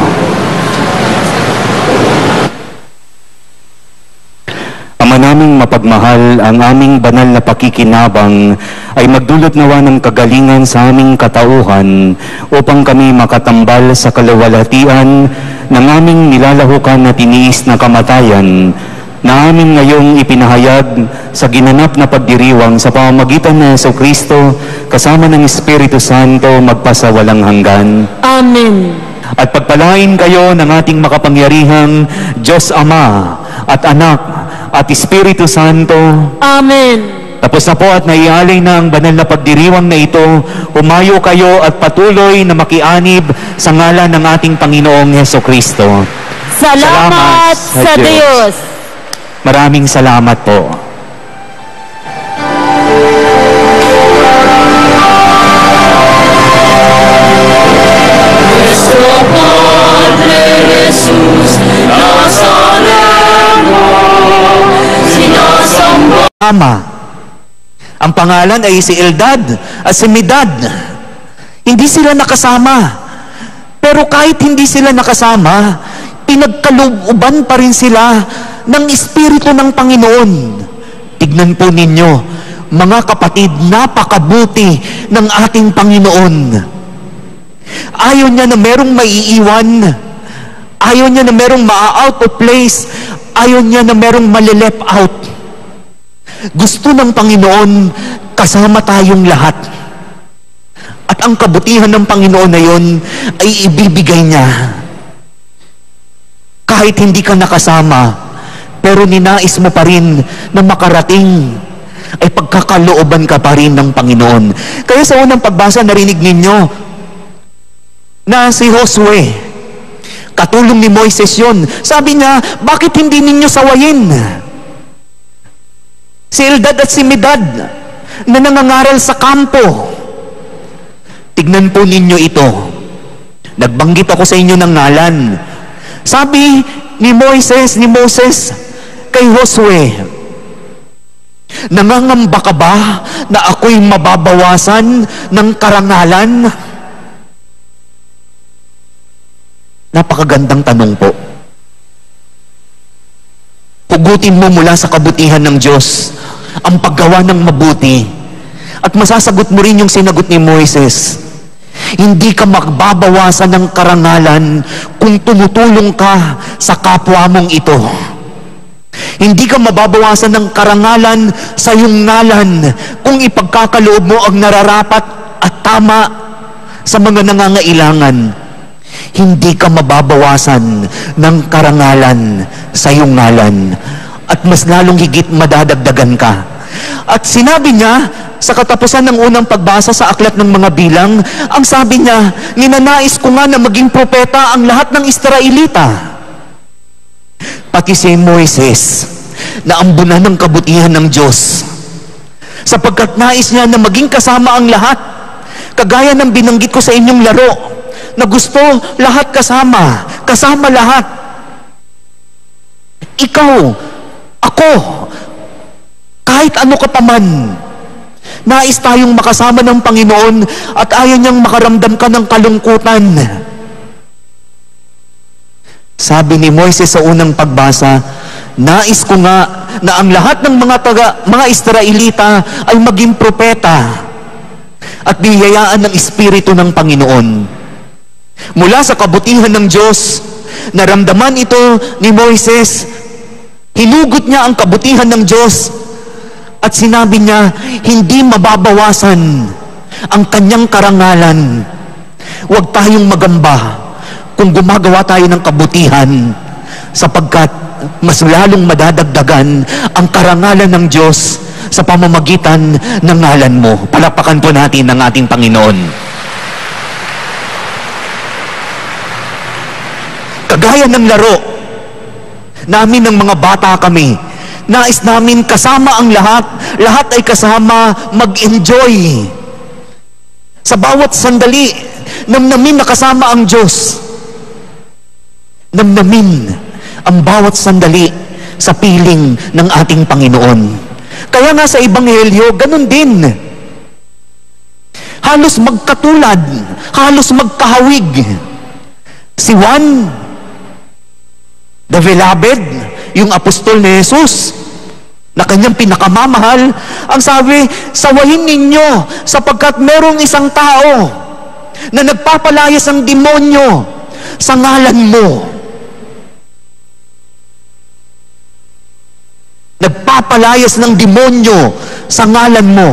Ama naming mapagmahal, ang aming banal na pakikinabang ay magdulot nawa ng kagalingan sa aming katauhan upang kami makatambal sa kaluwalhatian ng aming nilalahukan na tiniis na kamatayan na amin ngayong ipinahayag sa ginanap na pagdiriwang sa pamamagitan ng Jesucristo kasama ng Espiritu Santo magpasawalang hanggan.
Amen.
At pagpalain kayo ng ating makapangyarihang Diyos Ama at Anak at Espiritu Santo.
Amen.
Tapos na po at naialay na ang banal na pagdiriwang na ito, humayo kayo at patuloy na makianib sa ngalan ng ating Panginoong Jesucristo.
Salamat sa Diyos.
Maraming salamat po.
Cristo Padre Jesus, Nazareno, sinasamba.
Ama. Ang pangalan ay si Eldad at si Medad. Hindi sila nakasama. Pero kahit hindi sila nakasama, pinagkalooban pa rin sila ng Espiritu ng Panginoon. Tignan po ninyo, mga kapatid, napakabuti ng ating Panginoon. Ayaw niya na merong maiiwan. Ayaw niya na merong ma-out of place. Ayaw niya na merong mali-left out. Gusto ng Panginoon, kasama tayong lahat. At ang kabutihan ng Panginoon na yon ay ibibigay niya. Kahit hindi ka nakasama, pero ninais mo pa rin na makarating, ay pagkakalooban ka pa rin ng Panginoon. Kaya sa unang pagbasa, narinig ninyo na si Josue, katulong ni Moises yun. Sabi niya, bakit hindi ninyo sawayin si Eldad at si Medad na nangangaral sa kampo? Tignan po ninyo ito. Nagbanggit ako sa inyo ng ngalan. Sabi ni Moses kay Josue, nangangamba ka ba na ako'y mababawasan ng karangalan? Napakagandang tanong po. Hugutin mo mula sa kabutihan ng Diyos ang paggawa ng mabuti at masasagot mo rin yung sinagot ni Moises. Hindi ka magbabawasan ng karangalan kung tumutulong ka sa kapwa mong ito. Hindi ka mababawasan ng karangalan sa iyong ngalan kung ipagkakaloob mo ang nararapat at tama sa mga nangangailangan. Hindi ka mababawasan ng karangalan sa iyong ngalan at mas lalong higit madadagdagan ka. At sinabi niya sa katapusan ng unang pagbasa sa aklat ng mga bilang, ang sabi niya, ninanais ko nga na maging propeta ang lahat ng Israelita. Pati si Moises na ambunan ng kabutihan ng Diyos, sapagkat nais niya na maging kasama ang lahat, kagaya ng binanggit ko sa inyong laro, na gusto lahat kasama lahat. Ikaw, ako, kahit ano ka pa man, nais tayong makasama ng Panginoon at ayaw niyang makaramdam ka ng kalungkutan. Sabi ni Moises sa unang pagbasa, nais ko nga na ang lahat ng mga Israelita ay maging propeta at biyayaan ng Espiritu ng Panginoon. Mula sa kabutihan ng Diyos, naramdaman ito ni Moises. Hinugot niya ang kabutihan ng Diyos at sinabi niya, hindi mababawasan ang kanyang karangalan. Huwag tayong magamba kung gumagawa tayo ng kabutihan, sapagkat mas lalong madadagdagan ang karangalan ng Diyos sa pamamagitan ng ngalan mo. Palakpakan po natin ang ating Panginoon. Kagaya ng laro namin ng mga bata kami, nais namin kasama ang lahat ay kasama, mag-enjoy. Sa bawat sandali
namnamin na kasama ang Diyos. Namnamin ang bawat sandali sa piling ng ating Panginoon. Kaya nga sa Ebanghelyo, ganun din. Halos magkatulad, halos magkahawig. Si Juan, the beloved, yung apostol ni Jesus, na kanyang pinakamamahal, ang sabi, sawahin ninyo sapagkat merong isang tao na nagpapalayas ng demonyo sa ngalan mo. Nagpapalayas ng demonyo sa ngalan mo.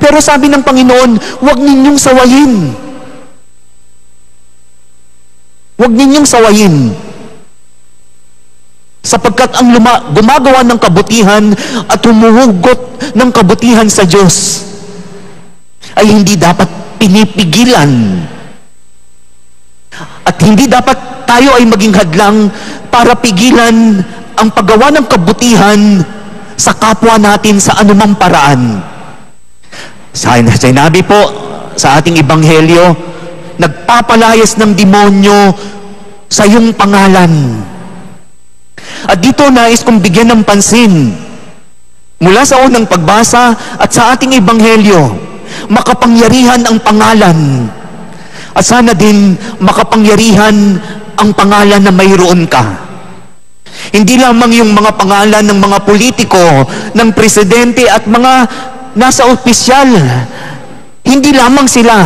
Pero sabi ng Panginoon, huwag ninyong sawayin. Huwag ninyong sawayin. Sapagkat ang gumagawa ng kabutihan at humuhugot ng kabutihan sa Diyos ay hindi dapat pinipigilan. At hindi dapat tayo ay maging hadlang para pigilan ang paggawa ng kabutihan sa kapwa natin sa anumang paraan. Sinabi po sa ating Ebanghelyo, nagpapalayas ng demonyo sa iyong pangalan. At dito nais kong bigyan ng pansin, mula sa unang pagbasa at sa ating Ebanghelyo, makapangyarihan ang pangalan. At sana din makapangyarihan ang pangalan na mayroon ka. Hindi lamang yung mga pangalan ng mga politiko, ng presidente at mga nasa opisyal. Hindi lamang sila.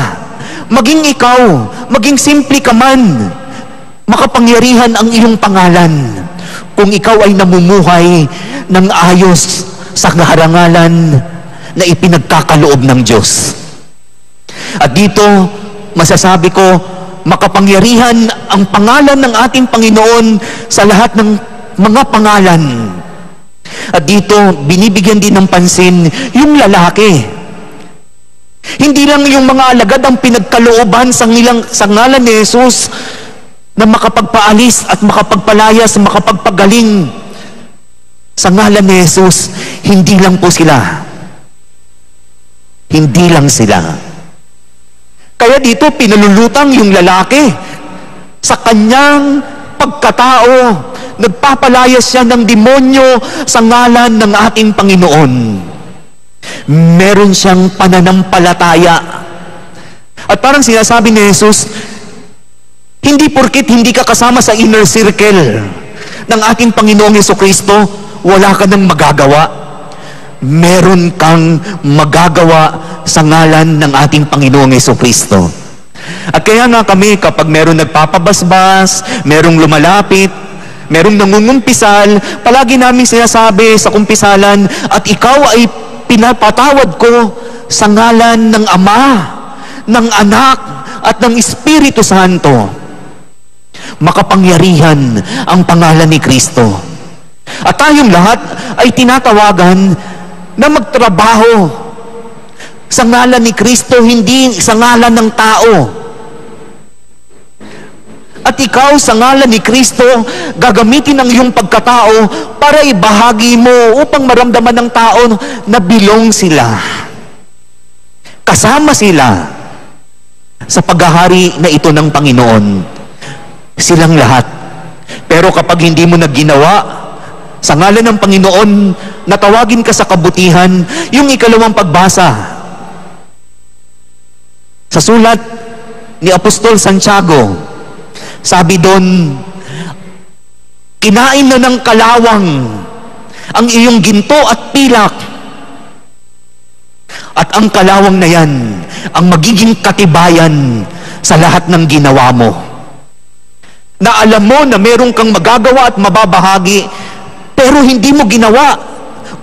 Maging ikaw, maging simple ka man, makapangyarihan ang iyong pangalan. Kung ikaw ay namumuhay ng ayos sa karangalan na ipinagkakaloob ng Diyos. At dito, masasabi ko, makapangyarihan ang pangalan ng ating Panginoon sa lahat ng mga pangalan. At dito, binibigyan din ng pansin yung lalaki. Hindi lang yung mga alagad ang pinagkalooban sa ngalan ni Jesus na makapagpaalis at makapagpalayas, makapagpagaling sa ngalan ni Jesus. Hindi lang po sila. Hindi lang sila. Kaya dito pinalulutang yung lalaki sa kanyang pagkatao. Nagpapalayas siya ng demonyo sa ngalan ng ating Panginoon. Meron siyang pananampalataya. At parang sinasabi ni Jesus, hindi porkit hindi ka kasama sa inner circle ng ating Panginoong Jesucristo, wala ka nang magagawa. Meron kang magagawa sa ngalan ng ating Panginoong Jesucristo. At kaya nga kami, kapag meron nagpapabasbas, merong lumalapit, merong nangungumpisal, palagi namin sinasabi sa kumpisalan, at ikaw ay pinapatawad ko sa ngalan ng Ama, ng Anak, at ng Espiritu Santo. Makapangyarihan ang pangalan ni Kristo. At tayong lahat ay tinatawagan na magtrabaho sa ngalan ni Kristo, hindi sa ngalan ng tao. At ikaw sa ngalan ni Kristo, gagamitin ang iyong pagkatao para ibahagi mo upang maramdaman ng tao na belong sila. Kasama sila sa paghahari na ito ng Panginoon. Silang lahat. Pero kapag hindi mo nagginawa, sa ngalan ng Panginoon, natawagin ka sa kabutihan, yung ikalawang pagbasa. Sa sulat ni Apostol Santiago, sabi doon, kinain na ng kalawang ang iyong ginto at pilak. At ang kalawang na yan, ang magiging katibayan sa lahat ng ginawa mo. Na alam mo na meron kang magagawa at mababahagi, pero hindi mo ginawa.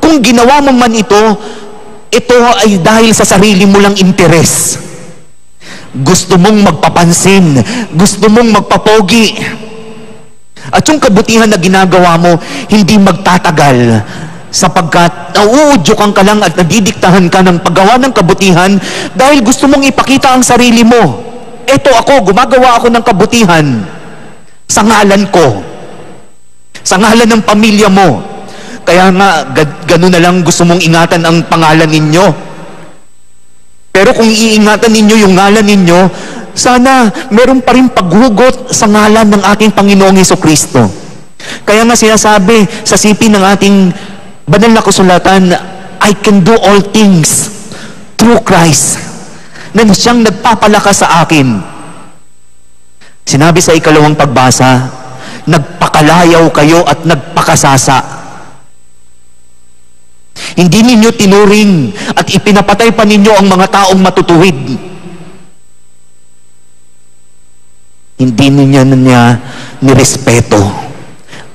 Kung ginawa mo man ito ay dahil sa sarili mo lang interes. Gusto mong magpapansin, gusto mong magpapogi. At yung kabutihan na ginagawa mo, hindi magtatagal sapagkat nauudyokan ka lang at nadidiktahan ka ng paggawa ng kabutihan dahil gusto mong ipakita ang sarili mo. Eto ako, gumagawa ako ng kabutihan sa ngalan ko, sa ngalan ng pamilya mo. Kaya nga, gano'n na lang gusto mong ingatan ang pangalan ninyo. Pero kung iingatan ninyo yung ngalan ninyo, sana meron pa rin paghugot sa ngalan ng ating Panginoong Hesukristo. Kaya nga sinasabi sa sipin ng ating banal na kasulatan, I can do all things through Christ, na siyang nagpapalakas sa akin. Sinabi sa ikalawang pagbasa, nagpakalayaw kayo at nagpakasasa. Hindi ninyo tinuring at ipinapatay pa ninyo ang mga taong matutuwid. Hindi niya nirespeto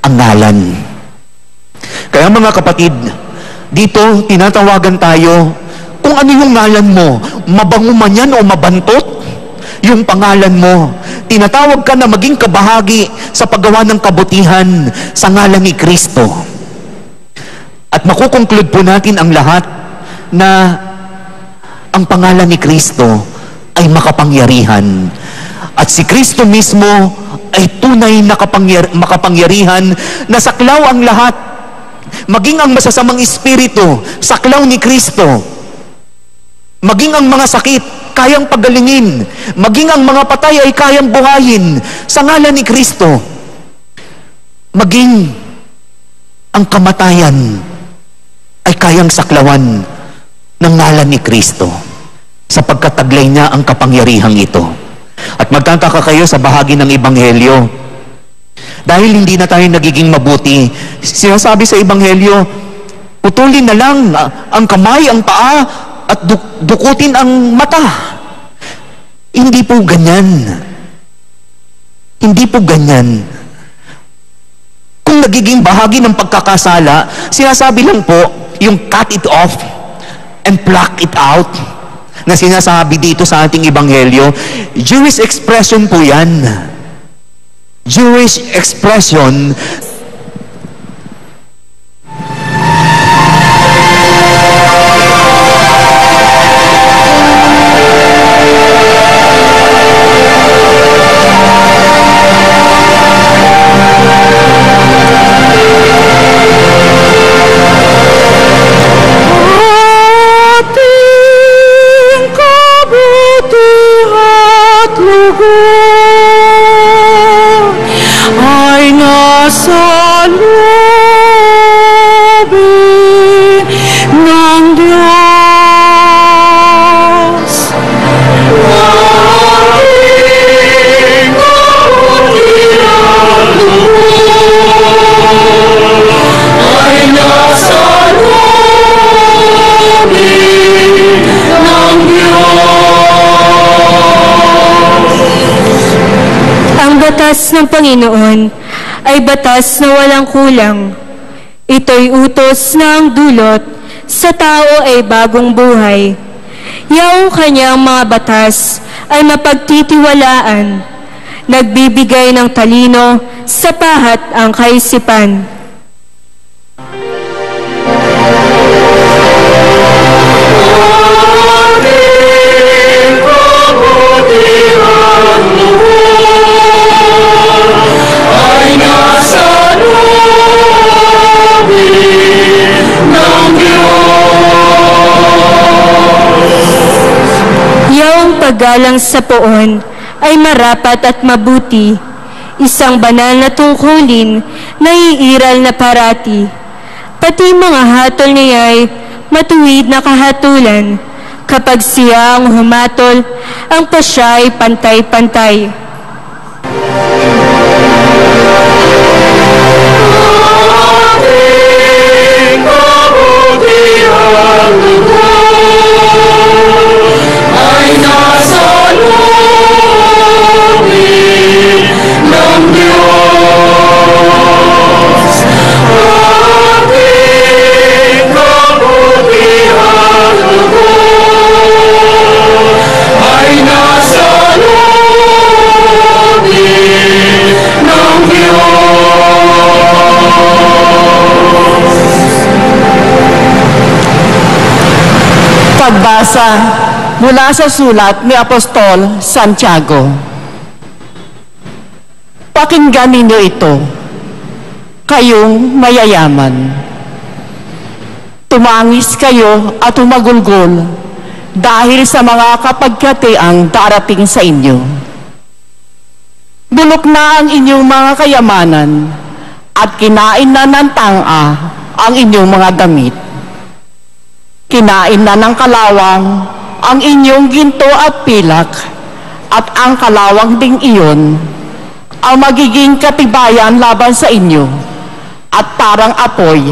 ang ngalan. Kaya mga kapatid, dito tinatawagan tayo, kung ano yung ngalan mo, mabango man yan o mabantot, yung pangalan mo, tinatawag ka na maging kabahagi sa paggawa ng kabutihan sa ngalan ni Kristo. At makukonklud po natin ang lahat na ang pangalan ni Kristo ay makapangyarihan. At si Kristo mismo ay tunay na makapangyarihan na saklaw ang lahat. Maging ang masasamang espiritu, saklaw ni Kristo. Maging ang mga sakit, kayang pagalingin. Maging ang mga patay ay kayang buhayin sa ngalan ni Kristo. Maging ang kamatayan ay kayang saklawan ng ngalan ni Kristo, sapagkat taglay niya ang kapangyarihang ito. At magtataka kayo sa bahagi ng Ebanghelyo, dahil hindi na tayo nagiging mabuti, sinasabi sa Ebanghelyo, putulin na lang ang kamay, ang paa, at dukutin ang mata. Hindi po ganyan. Hindi po ganyan. Kung nagiging bahagi ng pagkakasala, sinasabi lang po, yung cut it off and pluck it out, na sinasabi dito sa ating Ebanghelyo, Jewish expression po yan. Jewish expression.
Ay nasa loob ng Diyos. Ating kabutihan ay nasa loob ng Diyos.
Ang batas ng Panginoon ay batas na walang kulang. Ito'y utos na ang dulot sa tao ay bagong buhay. Yaong kanyang mga batas ay mapagtitiwalaan, nagbibigay ng talino sa pahat ang kaisipan. Paggalang sa poon ay marapat at mabuti, isang banal na tungkulin na iiral na parati. Pati mga hatol niya'y matuwid na kahatulan. Kapag siya ang humatol, ang pasya ay pantay-pantay.
Pagbasa mula sa sulat ni Apostol Santiago. Pakinggan ninyo ito, kayong mayayaman. Tumangis kayo at humagulgol dahil sa mga kapagkatiang darating sa inyo. Bulok na ang inyong mga kayamanan at kinain na ng tanga ang inyong mga damit. Kinain na ng kalawang ang inyong ginto at pilak, at ang kalawang ding iyon ang magiging katibayan laban sa inyo at parang apoy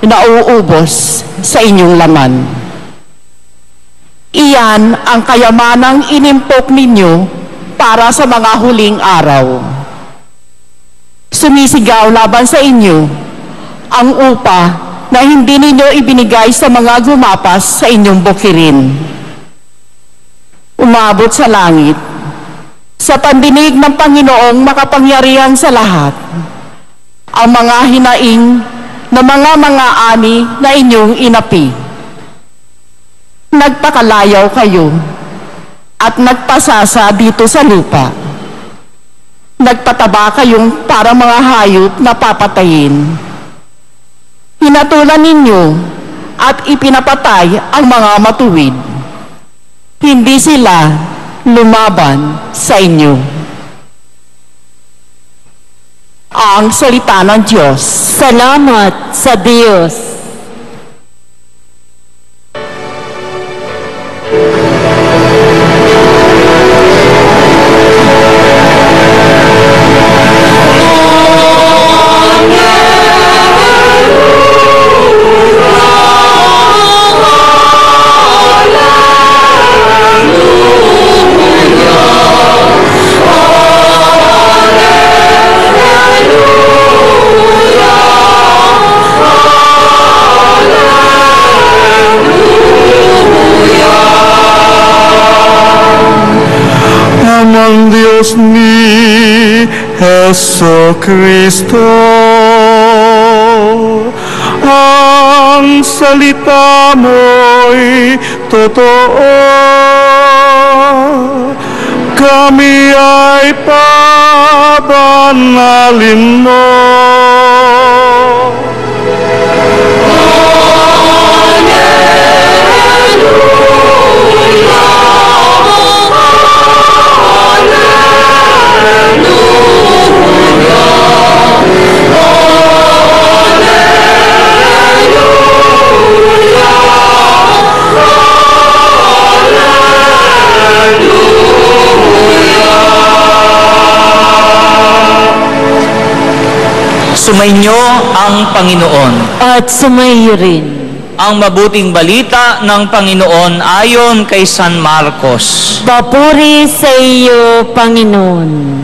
na uubos sa inyong laman. Iyan ang kayamanang inimpok ninyo para sa mga huling araw. Sumisigaw laban sa inyo ang upa na hindi ninyo ibinigay sa mga gumapas sa inyong bukirin. Umabot sa langit, sa pandinig ng Panginoong makapangyarihan sa lahat, ang mga hinaing na mga ani na inyong inapi. Nagpakalayaw kayo at nagpasasa dito sa lupa. Nagpataba kayong para mga hayop na papatayin. Hinatulan ninyo at ipinapatay ang mga matuwid. Hindi sila lumaban sa inyo. Ang salita ng Diyos.
Salamat sa Diyos.
Ang Diyos ni Heso Kristo, ang salita mo'y totoo, kami ay pabanalin mo.
Sumainyo ang Panginoon.
At sumayo rin.
Ang mabuting balita ng Panginoon ayon kay San Marcos.
Papuri sa iyo, Panginoon.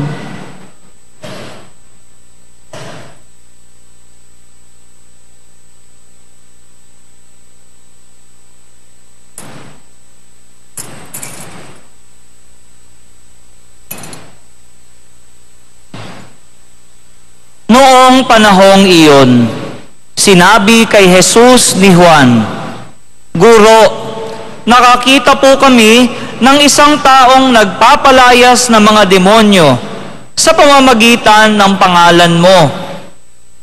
Noong panahong iyon, sinabi kay Jesus ni Juan, "Guro, nakakita po kami ng isang taong nagpapalayas ng mga demonyo sa pamamagitan ng pangalan mo,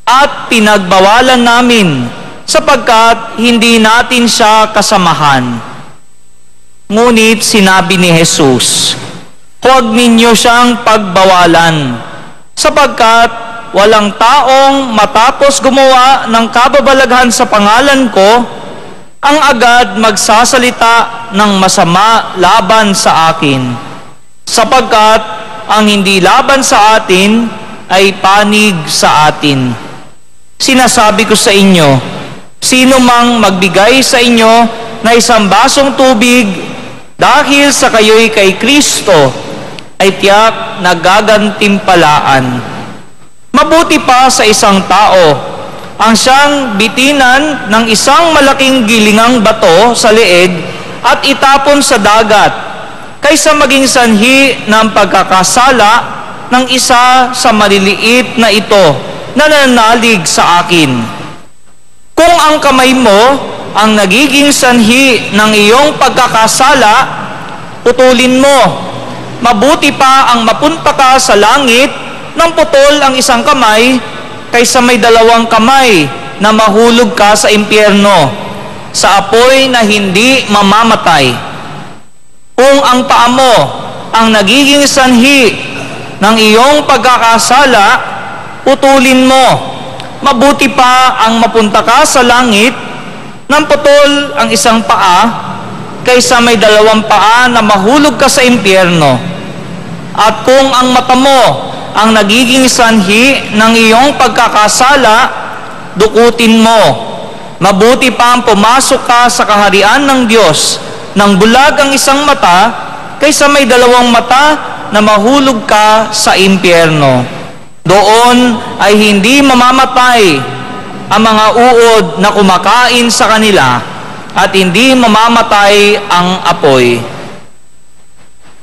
at pinagbawalan namin sapagkat hindi natin siya kasamahan." Ngunit sinabi ni Jesus, "Huwag ninyo siyang pagbawalan, sapagkat walang taong matapos gumawa ng kababalaghan sa pangalan ko ang agad magsasalita ng masama laban sa akin, sapagkat ang hindi laban sa atin ay panig sa atin. Sinasabi ko sa inyo, sino mang magbigay sa inyo na isang basong tubig dahil sa kayo'y kay Kristo, ay tiyak na gagantimpalaan. Mabuti pa sa isang tao ang siyang bitinan ng isang malaking gilingang bato sa leeg at itapon sa dagat, kaysa maging sanhi ng pagkakasala ng isa sa maliliit na ito na nanalig sa akin. Kung ang kamay mo ang nagiging sanhi ng iyong pagkakasala, putulin mo. Mabuti pa ang mapunta ka sa langit nang putol ang isang kamay, kaysa may dalawang kamay na mahulog ka sa impyerno, sa apoy na hindi mamamatay, Kung ang paa mo ang nagiging sanhi ng iyong pagkakasala, putulin mo. Mabuti pa ang mapunta ka sa langit nang putol ang isang paa kaysa may dalawang paa na mahulog ka sa impyerno. At kung ang mata mo ang nagiging sanhi ng iyong pagkakasala, dukutin mo. Mabuti pa ang pumasok ka sa kaharian ng Diyos nang bulag ang isang mata kaysa may dalawang mata na mahulog ka sa impyerno. Doon ay hindi mamamatay ang mga uod na kumakain sa kanila at hindi mamamatay ang apoy.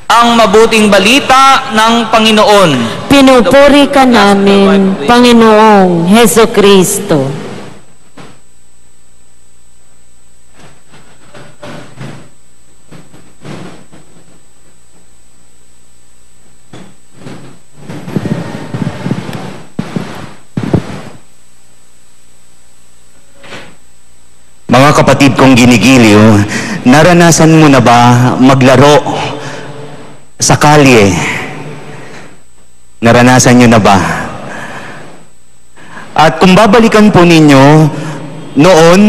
Ang mabuting balita ng Panginoon.
Pinupuri ka namin, Panginoong Heso Kristo.
Mga kapatid kong ginigiliw, naranasan mo na ba maglaro sa kalye? Naranasan nyo na ba? At kung babalikan po ninyo, noon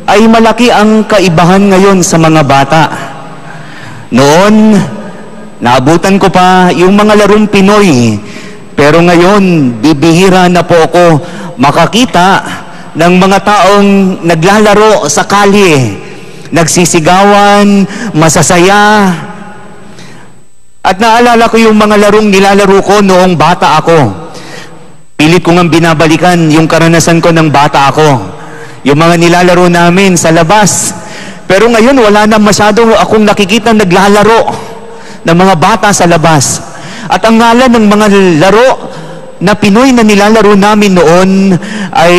ay malaki ang kaibahan ngayon sa mga bata. Noon, naabutan ko pa yung mga larong Pinoy. Pero ngayon, bibihira na po ako makakita ng mga taong naglalaro sa kalye, nagsisigawan, masasaya. At naalala ko yung mga larong nilalaro ko noong bata ako. Pilit ko nga binabalikan yung karanasan ko ng bata ako. Yung mga nilalaro namin sa labas. Pero ngayon wala na masyado akong nakikita naglalaro ng mga bata sa labas. At ang ngalan ng mga laro na Pinoy na nilalaro namin noon ay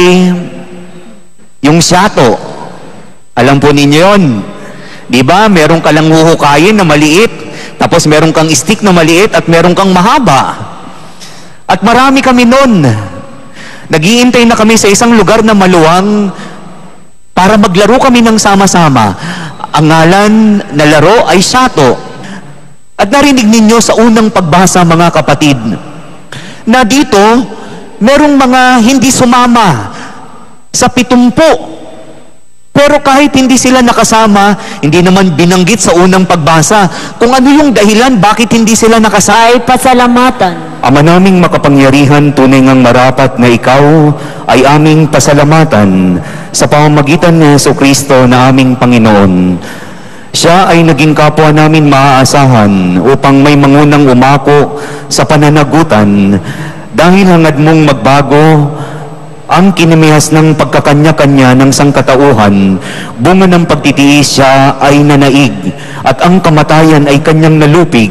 yung syato. Alam po ninyo yun. Diba? Meron ka lang huhukayin na maliit, tapos meron kang stick na maliit, at meron kang mahaba. At marami kami nun. Nag-iintay na kami sa isang lugar na maluwang para maglaro kami ng sama-sama. Ang ngalan na laro ay syato. At narinig ninyo sa unang pagbasa, mga kapatid, na dito, merong mga hindi sumama sa 70. Pero kahit hindi sila nakasama, hindi naman binanggit sa unang pagbasa kung ano yung dahilan bakit hindi sila nakasama.
Ay pasalamatan.
Ama naming makapangyarihan, tunay ngang marapat na ikaw ay aming pasalamatan sa pamamagitan ni Jesucristo na aming Panginoon. Siya ay naging kapwa namin maaasahan upang may mangunang umako sa pananagutan dahil hangad mong magbago ang kinimihas ng pagkakanya-kanya ng sangkatauhan, bunga ng pagtitiis siya ay nanaig, at ang kamatayan ay kanyang nalupig.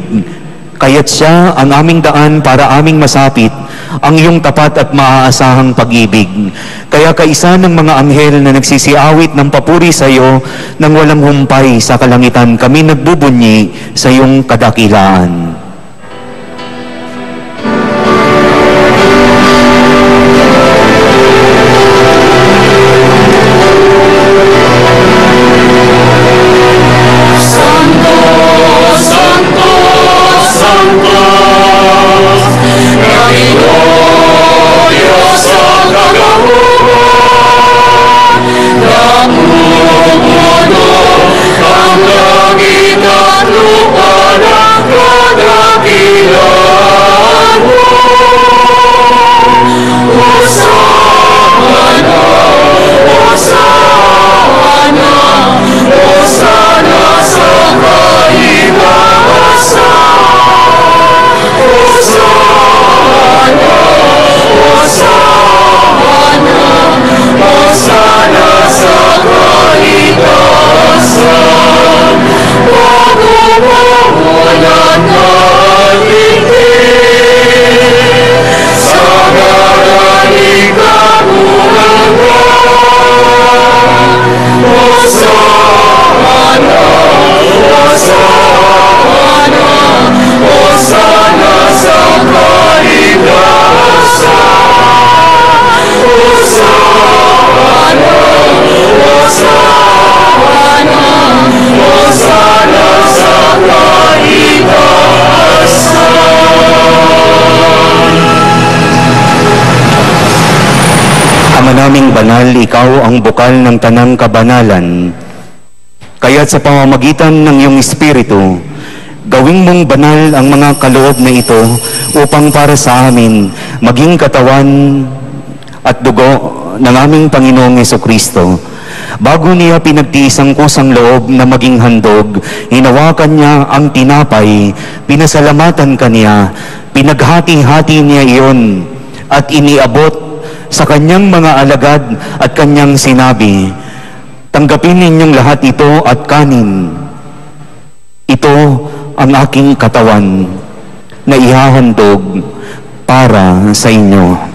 Kaya't siya ang aming daan para aming masapit ang iyong tapat at maaasahang pag-ibig. Kaya kaisa ng mga anghel na nagsisiawit ng papuri sa iyo nang walang humpay sa kalangitan, kami nagbubunyi sa iyong kadakilaan.
Wala na
Ama naming banal, ikaw ang bukal ng tanang kabanalan. Kaya't sa pamamagitan ng iyong Espiritu, gawing mong banal ang mga kaloob na ito upang para sa amin maging katawan at dugo ng aming Panginoong Hesukristo. Bago niya pinagtiis ang kusang loob na maging handog, hinawakan niya ang tinapay, pinasalamatan kaniya, pinaghati-hati niya iyon at iniabot sa kanyang mga alagad at kanyang sinabi, tanggapin ninyong lahat ito at kanin. Ito ang aking katawan na ihahandog para sa inyo.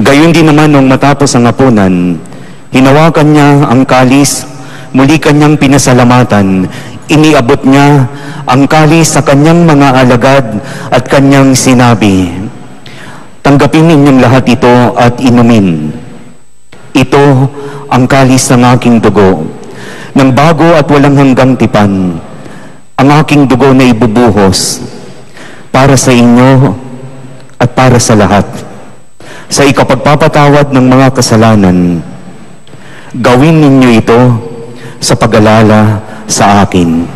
Gayon din naman nung matapos ang hapunan, hinawakan niya ang kalis, muli kanyang pinasalamatan, iniabot niya ang kalis sa kanyang mga alagad at kanyang sinabi, tanggapin ninyong lahat ito at inumin. Ito ang kalis ng aking dugo, ng bago at walang hanggang tipan, ang aking dugo na ibubuhos para sa inyo at para sa lahat. Sa ikapagpapatawad ng mga kasalanan, gawin ninyo ito sa pag-alala sa akin.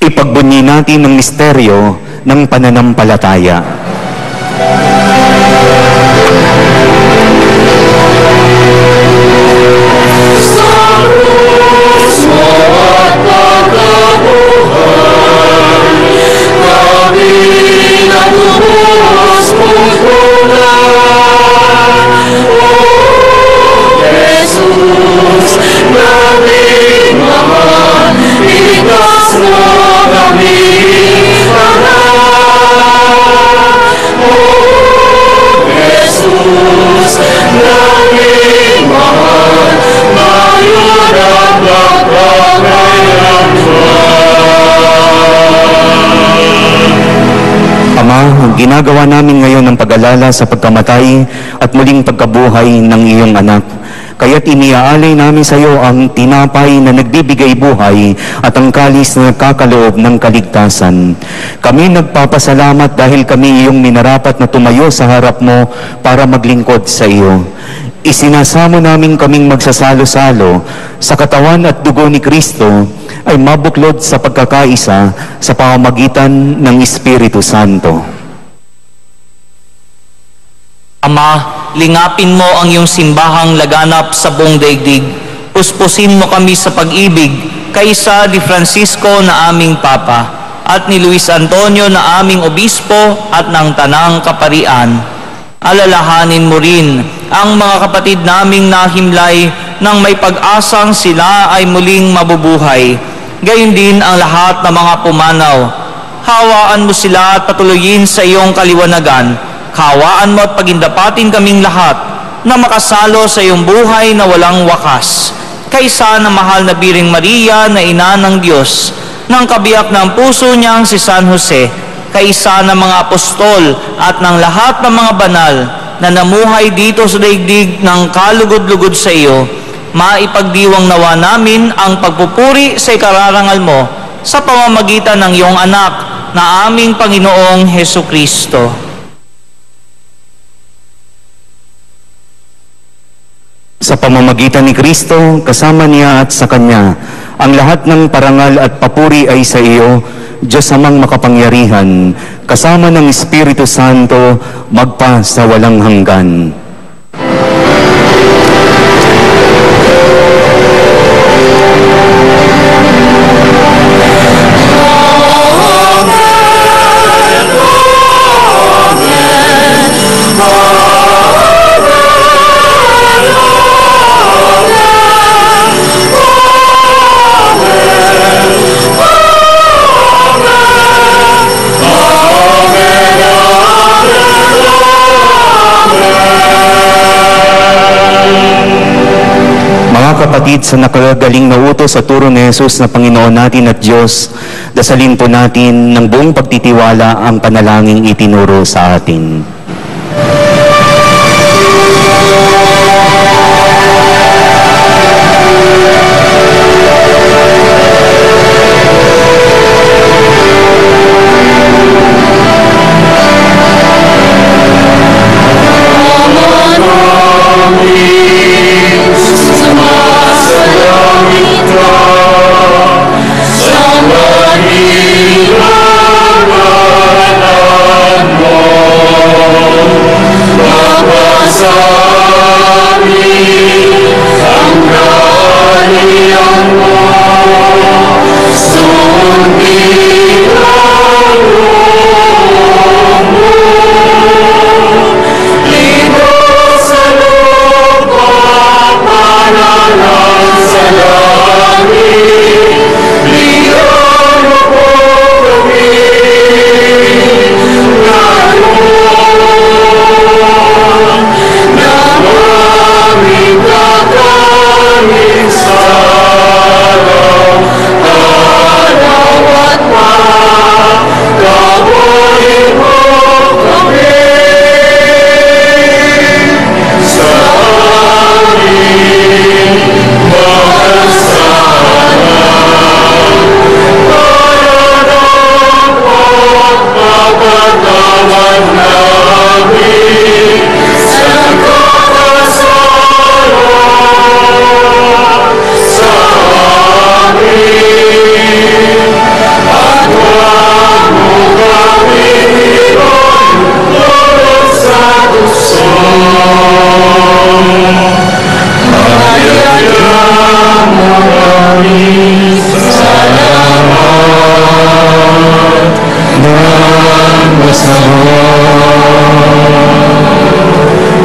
Ipagbunyi natin ang misteryo ng pananampalataya. Ginagawa namin ngayon ang pag-alala sa pagkamatay at muling pagkabuhay ng iyong anak. Kaya't iniaalay namin sa iyo ang tinapay na nagbibigay buhay at ang kalis na nagkakaloob ng kaligtasan. Kami nagpapasalamat dahil kami iyong minarapat na tumayo sa harap mo para maglingkod sa iyo. Isinasamo namin kaming magsasalo-salo sa katawan at dugo ni Kristo ay mabuklod sa pagkakaisa sa pamamagitan ng Espiritu Santo.
Ama, lingapin mo ang iyong simbahang laganap sa buong daigdig. Puspusin mo kami sa pag-ibig kaysa ni Francisco na aming Papa at ni Luis Antonio na aming Obispo at ng Tanang Kaparian. Alalahanin mo rin ang mga kapatid naming nahimlay nang may pag-asang sila ay muling mabubuhay. Gayon din ang lahat ng mga pumanaw. Hawaan mo sila at patuloyin sa iyong kaliwanagan. Hawaan mo at pagindapatin kaming lahat na makasalo sa iyong buhay na walang wakas. Kaysa na mahal na Biring Maria na ina ng Diyos, ng kabiyak ng puso niyang si San Jose, kaysa ng mga apostol at ng lahat ng mga banal na namuhay dito sa daigdig ng kalugod-lugod sa iyo, maipagdiwang nawa namin ang pagpupuri sa ikararangal mo sa pamamagitan ng iyong anak na aming Panginoong Hesukristo.
Sa pamamagitan ni Kristo, kasama niya at sa Kanya, ang lahat ng parangal at papuri ay sa iyo, Diyos amang makapangyarihan, kasama ng Espiritu Santo, magpa sa walang hanggan.
Amen.
kapatid, sa nakagaling na utos sa turo ni Jesus na Panginoon natin at Diyos, dasalin po natin ng buong pagtitiwala ang panalangin itinuro sa atin.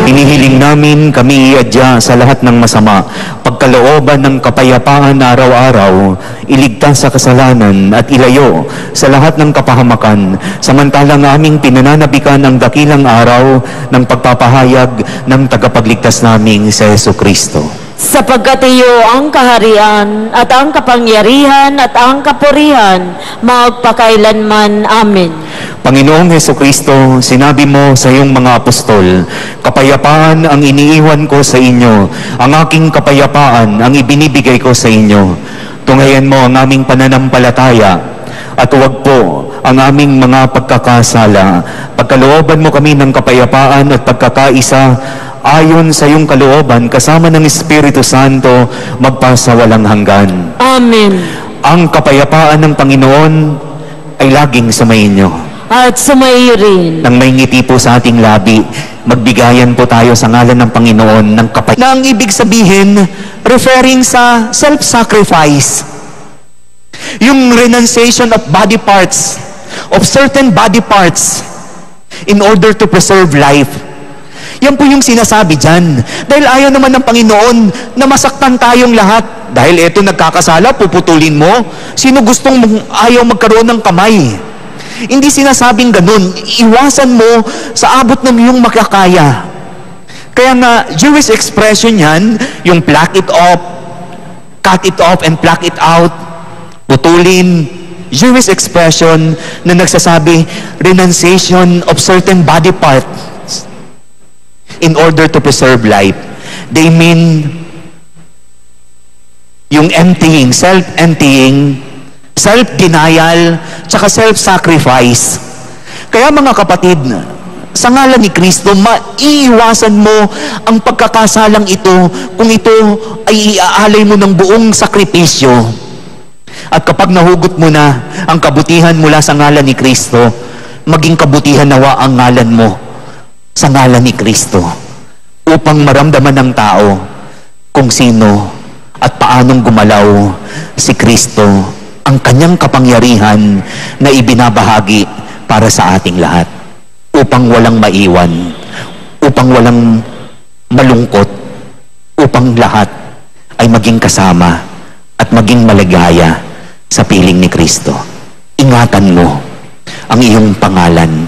Inihiling namin kami iadya sa lahat ng masama, pagkalooban ng kapayapaan na araw-araw, iligtas sa kasalanan at ilayo sa lahat ng kapahamakan, samantalang aming pinananabikan ang dakilang araw ng pagpapahayag ng tagapagligtas naming sa Jesucristo.
Sapagkat iyo ang kaharian at ang kapangyarihan at ang kapurihan magpakailanman. Amen.
Panginoong Jesucristo, sinabi mo sa iyong mga apostol, kapayapaan ang iniiwan ko sa inyo, ang aking kapayapaan ang ibinibigay ko sa inyo. Tunghayan mo ang aming pananampalataya at huwag po ang aming mga pagkakasala. Pagkalooban mo kami ng kapayapaan at pagkakaisa ayon sa iyong kalooban kasama ng Espiritu Santo magpasa walang hanggan.
Amen.
Ang kapayapaan ng Panginoon ay laging sumainyo.
At sumaiyo rin.
Nang may ngiti po sa ating labi, magbigayan po tayo sa ngalan ng Panginoon ng kapayapaan.
Na ang ibig sabihin, referring sa self-sacrifice. Yung renunciation of body parts, of certain body parts, in order to preserve life. Yan po yung sinasabi dyan. Dahil ayaw naman ng Panginoon na masaktan tayong lahat. Dahil eto nagkakasala, puputulin mo. Sino gustong ayaw magkaroon ng kamay? Hindi sinasabing ganun. Iwasan mo sa abot ng iyong makakaya. Kaya nga, Jewish expression yan, yung pluck it off, cut it off and pluck it out, putulin. Jewish expression na nagsasabi, renunciation of certain body parts in order to preserve life. They mean yung emptying, self-emptying, self-denial, tsaka self-sacrifice. Kaya mga kapatid, sa ngalan ni Kristo, maiiwasan mo ang pagkakasalang ito kung ito ay iaalay mo ng buong sakripisyo. At kapag nahugot mo na ang kabutihan mula sa ngalan ni Kristo, maging kabutihan nawa ang ngalan mo sa ngalan ni Kristo upang maramdaman ng tao kung sino at paanong gumalaw si Kristo, ang kanyang kapangyarihan na ibinabahagi para sa ating lahat, upang walang maiwan, upang walang malungkot, upang lahat ay maging kasama at maging maligaya sa piling ni Kristo. Ingatan mo ang iyong pangalan.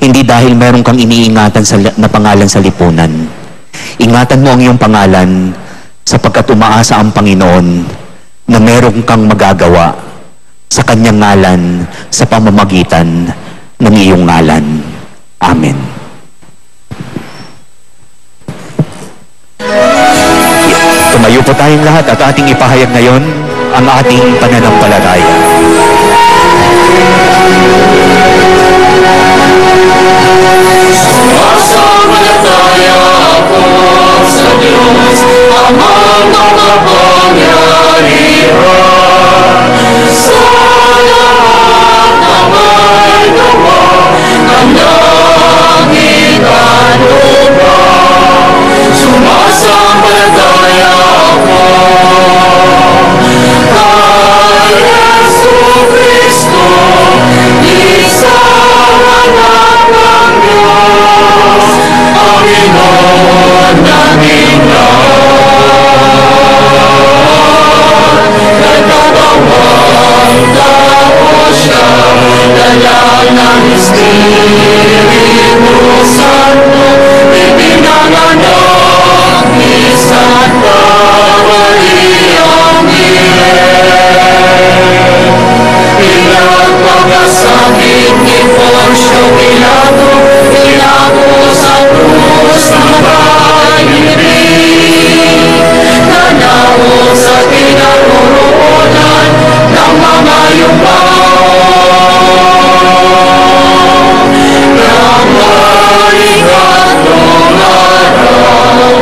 Hindi dahil meron kang iniingatan na pangalan sa lipunan. Ingatan mo ang iyong pangalan
sapagkat umaasa ang Panginoon na meron kang magagawa sa kanyang ngalan sa pamamagitan ng iyong ngalan. Amen. Tumayo po tayong lahat at ating ipahayag ngayon ang ating pananampalataya.
Sumasampalataya ako sa Diyos, Amang makapangyarihan. Sa lahat na may gawa ng langit at lupa, sumasampalataya ako kay Jesucristo, isang anak ng Diyos, Panginoon naming lahat. Nagkatawang tao siya, dala ng Espiritu Santo, ipinanganak ni Santa Mariang pinagpagkasakit ni Poncio Pilato, inago sa krus ng pag-ibig, nanao sa kinaroroonan ng mga yumaong, ng maikatong araw,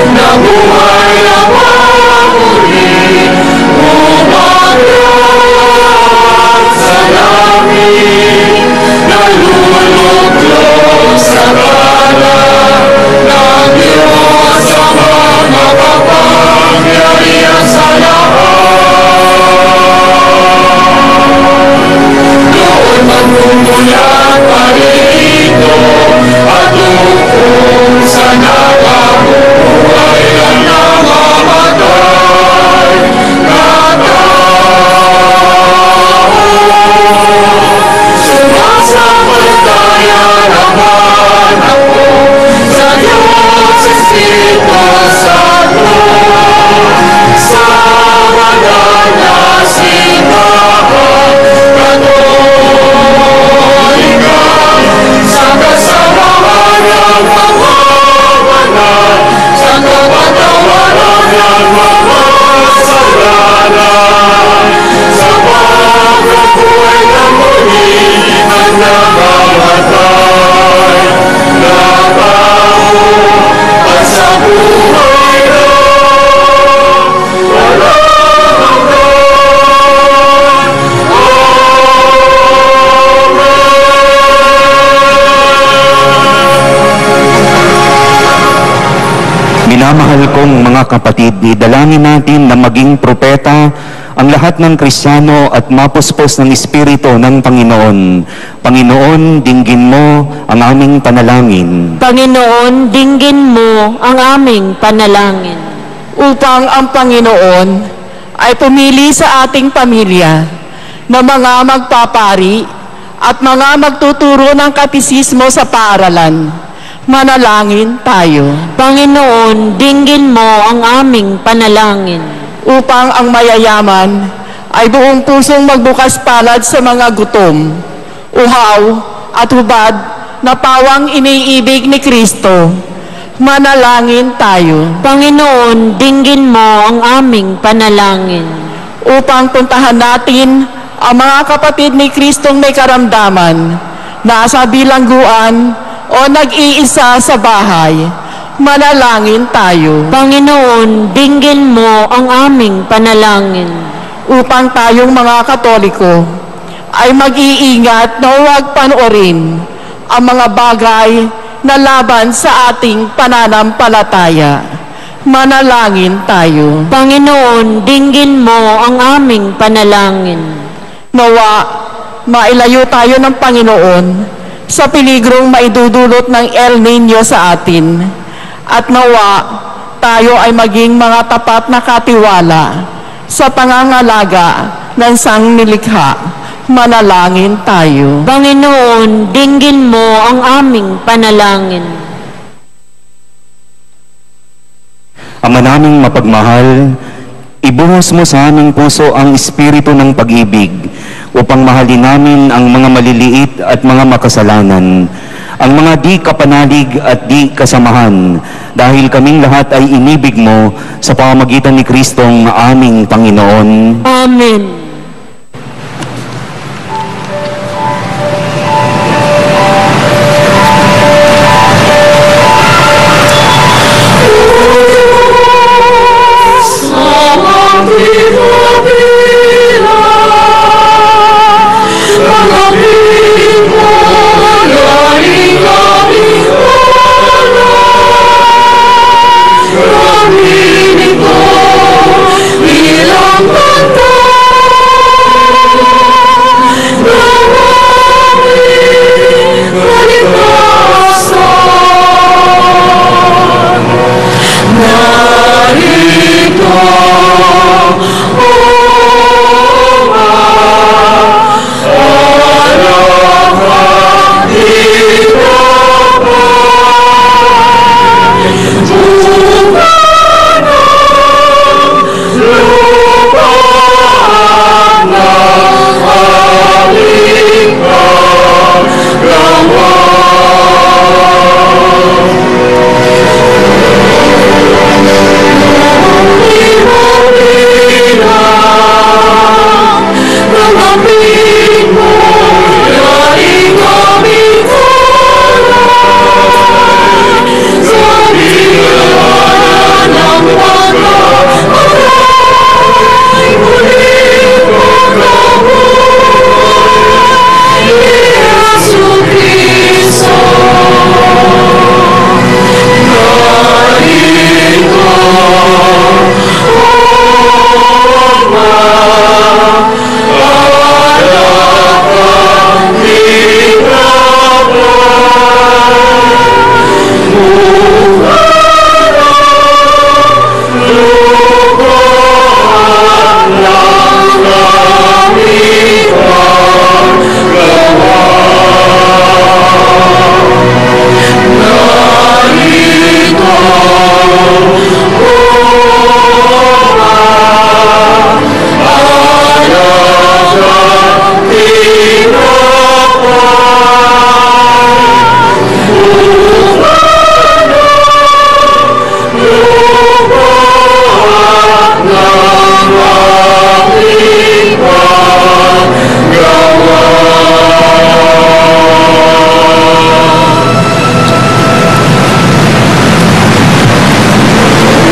na buhay na mamuli, umakyat sa langit, naluluklok sa kanan ng Diyos ang makapangyarihan sa lahat. Doon magmumulat pa rito at lukong sa nakabuhay ang namamatay na sumasampalataya naman ako sa Diyos Espiritu Santo, sa banal na simbahan Katolika, sa kasamaan ng mga banal, sa kapatawaran ng mga kasalanan, sa pagkabuhay ng muli ng namamatay na tao, at sa buhay na walang hanggan.
Minamahal kong mga kapatid, idalangin natin na maging propeta ang lahat ng Kristiyano at mapuspos ng Espiritu ng Panginoon. Panginoon, dinggin mo ang aming panalangin.
Panginoon, dinggin mo ang aming panalangin.
Upang ang Panginoon ay pumili sa ating pamilya na mga magpapari at mga magtuturo ng katisismo sa paaralan. Manalangin tayo.
Panginoon, dinggin mo ang aming panalangin.
Upang ang mayayaman ay buong pusong magbukas palad sa mga gutom, uhaw at hubad na pawang iniibig ni Kristo. Manalangin tayo.
Panginoon, dinggin mo ang aming panalangin.
Upang puntahan natin ang mga kapatid ni Kristong may karamdaman, nasa bilangguan o nag-iisa sa bahay. Manalangin tayo.
Panginoon, dinggin mo ang aming panalangin.
Upang tayong mga Katoliko ay mag-iingat na huwag panoorin ang mga bagay na laban sa ating pananampalataya. Manalangin tayo.
Panginoon, dinggin mo ang aming panalangin.
Nawa, mailayo tayo ng Panginoon sa peligrong maidudulot ng El Niño sa atin. At nawa, tayo ay maging mga tapat na katiwala sa pangangalaga ng sangnilikha. Manalangin tayo.
Panginoon, dinggin mo ang aming panalangin.
Ama naming mapagmahal, ibuhos mo sa aming puso ang espiritu ng pag-ibig upang mahalin namin ang mga maliliit at mga makasalanan, ang mga di kapanalig at di kasamahan, dahil kaming lahat ay inibig mo sa pamamagitan ni Kristong aming Panginoon.
Amen.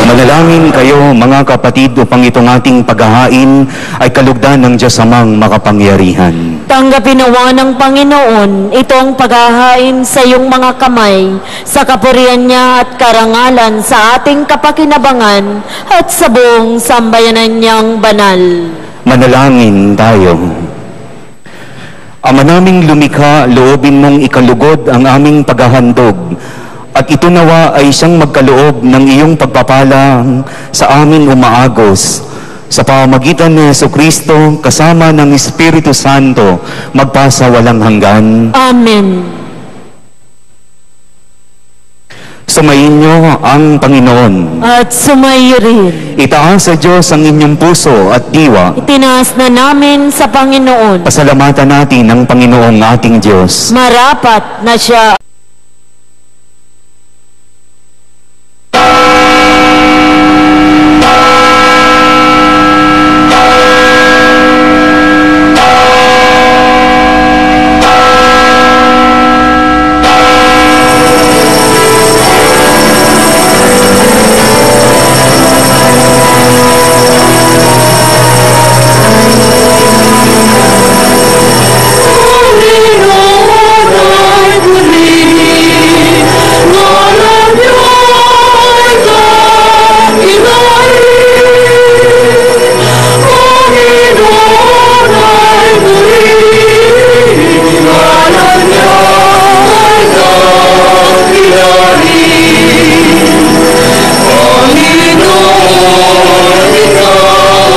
Manalangin kayo mga kapatid upang itong ating paghahain ay kalugdan ng Diyos Amang makapangyarihan.
Tanggapin nawa ng Panginoon itong paghahain sa iyong mga kamay, sa kapurihan niya at karangalan sa ating kapakinabangan at sa buong sambayanan niyang banal.
Manalangin tayo. Ama naming lumikha, loobin mong ikalugod ang aming paghahandog, at ito nawa ay siyang magkaloob ng iyong pagpapala sa amin umaagos. Sa pamamagitan ni Jesucristo, kasama ng Espiritu Santo, magpasa walang hanggan.
Amen.
Sumayin niyo ang Panginoon.
At sumayo rin.
Itaas sa Diyos ang inyong puso at diwa.
Itinaas na namin sa Panginoon.
Pasalamatan natin ang Panginoong ating Diyos.
Marapat na siya.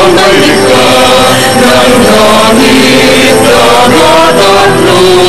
Langit, langit, langit, langit,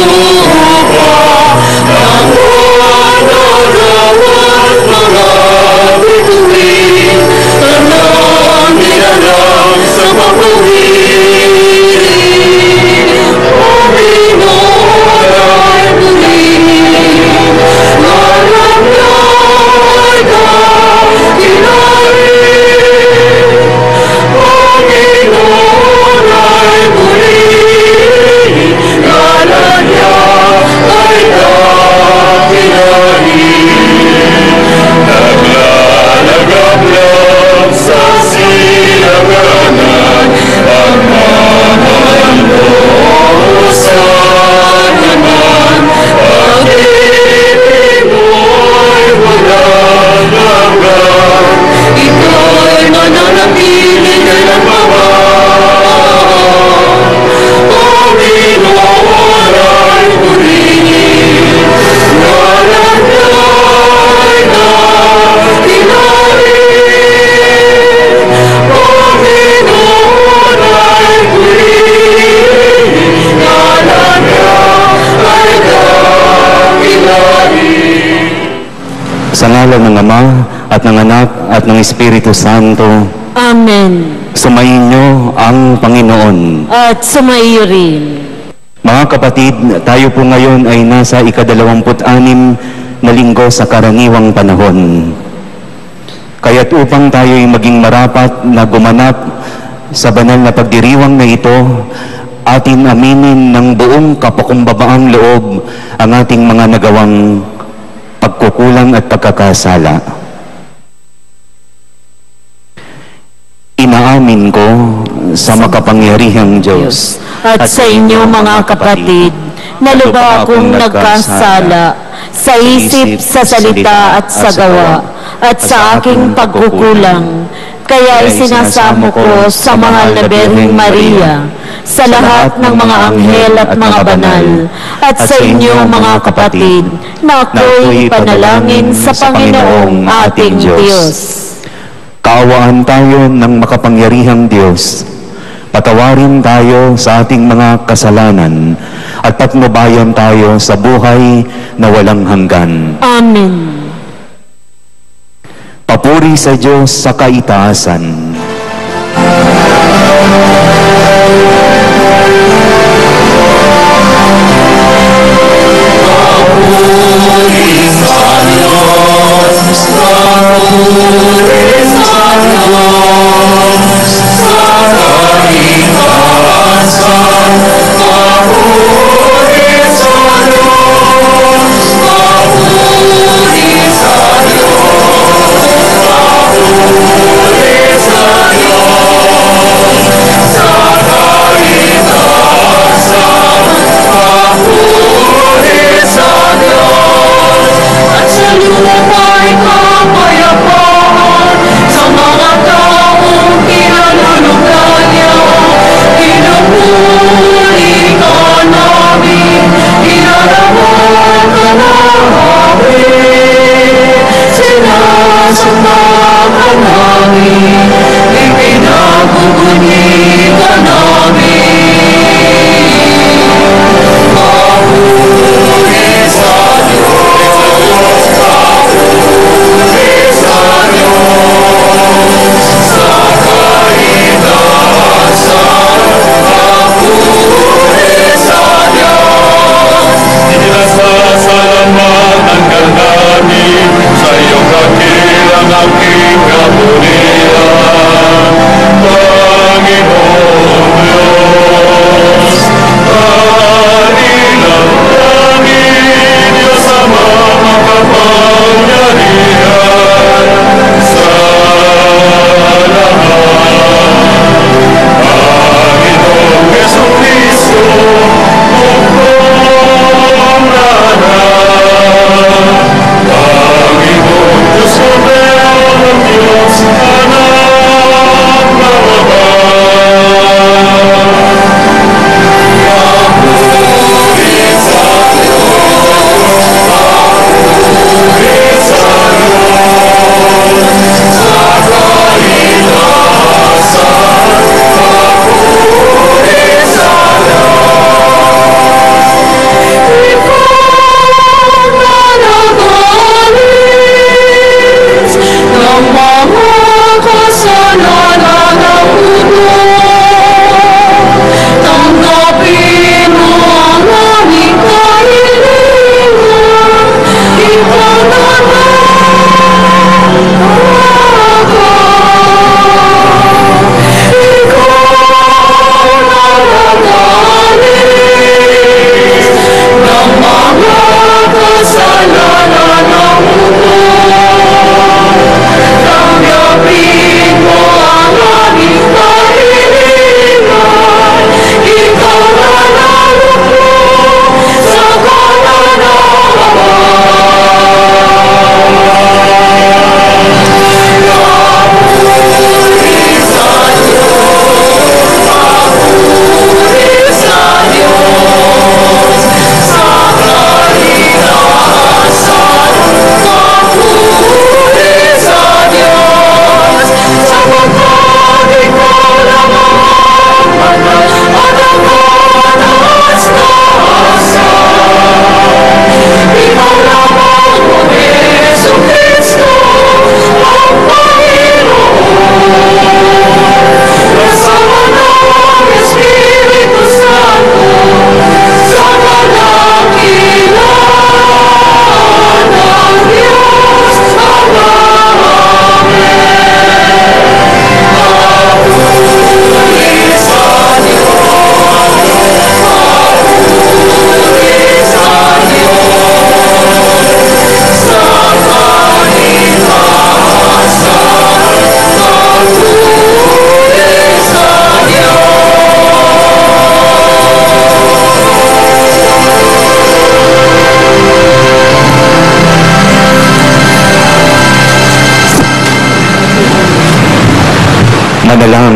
Sa ngalan ng Ama at ng Anak at ng Espiritu Santo,
Amen.
sumainyo ang Panginoon.
At sumaiyo rin.
Mga kapatid, tayo po ngayon ay nasa ika-26 na linggo sa karaniwang panahon. Kaya't upang tayo'y maging marapat na gumanap sa banal na pagdiriwang na ito, atin aminin ng buong kapakumbabaang loob ang ating mga nagawang pagkukulang at pagkakasala. Inaamin ko sa makapangyarihang Diyos
At sa inyo mga kapatid, na lubha akong nagkasala sa isip, sa salita at sa gawa, at sa aking pagkukulang. Kaya isinasamo ko sa mahal na Birheng Maria, sa lahat ng mga anghel at mga banal, at sa inyo mga kapatid, na ako'y panalangin sa Panginoong ating Diyos.
Kaawaan tayo ng makapangyarihang Diyos. Patawarin tayo sa ating mga kasalanan at patnubayan tayo sa buhay na walang hanggan.
Amen.
Papuri sa Diyos sa kaitaasan.
Sa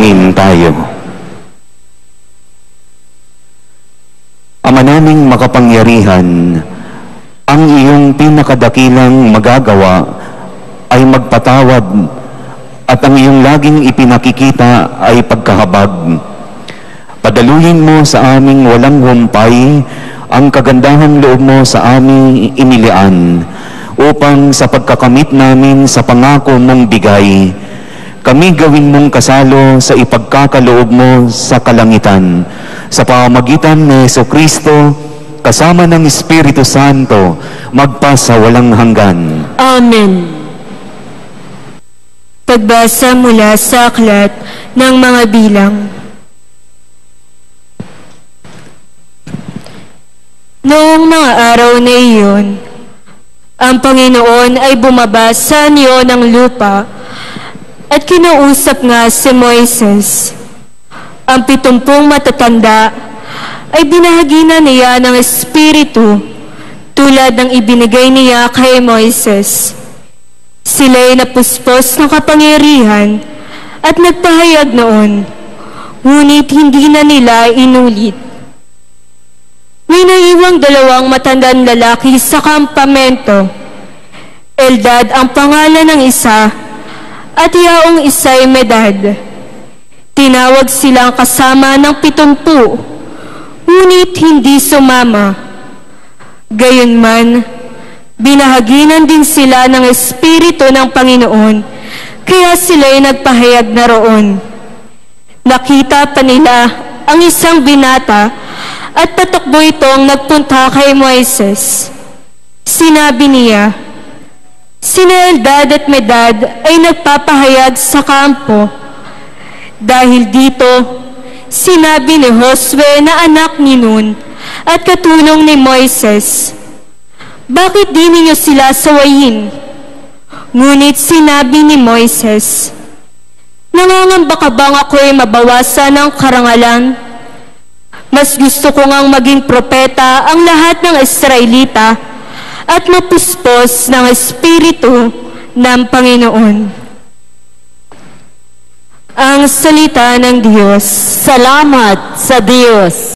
Manalangin tayo. Ama naming makapangyarihan, ang iyong pinakadakilang magagawa ay magpatawad at ang iyong laging ipinakikita ay pagkahabag. Padaluhin mo sa aming walang humpay ang kagandahang loob mo sa aming inilian upang sa pagkakamit namin sa pangako mong bigay, kami gawin mong kasalo sa ipagkakaloob mo sa kalangitan, sa pamamagitan ni Jesucristo, kasama ng Espiritu Santo, magpa sa walang hanggan.
Amen.
Pagbasa mula sa aklat ng mga bilang. Noong mga araw na iyon, ang Panginoon ay bumaba sa anyo ng lupa at kinausap nga si Moises. Ang 70 matatanda ay binahagi na niya ng Espiritu tulad ng ibinigay niya kay Moises. Sila'y napuspos ng kapangyarihan at nagpahayag noon, ngunit hindi na nila inulit. May naiwang 2 matandang lalaki sa kampamento. Eldad ang pangalan ng isa at yaong isa'y Medad. Tinawag silang kasama ng 70, ngunit hindi sumama. Gayunman, binahaginan din sila ng Espiritu ng Panginoon, kaya sila'y nagpahayag na roon. Nakita pa nila ang isang binata at patakbo itong nagpunta kay Moises. Sinabi niya, sina Eldad at Medad ay nagpapahayag sa kampo. Dahil dito, sinabi ni Josue na anak ni Nun at katulong ni Moises, bakit di ninyo sila sawayin? Ngunit sinabi ni Moises, nangangamba ka bang ako'y mabawasan ng karangalan? Mas gusto ko ngang maging propeta ang lahat ng Israelita at mapuspos ng Espiritu ng Panginoon. Ang salita ng Diyos.
Salamat sa Diyos.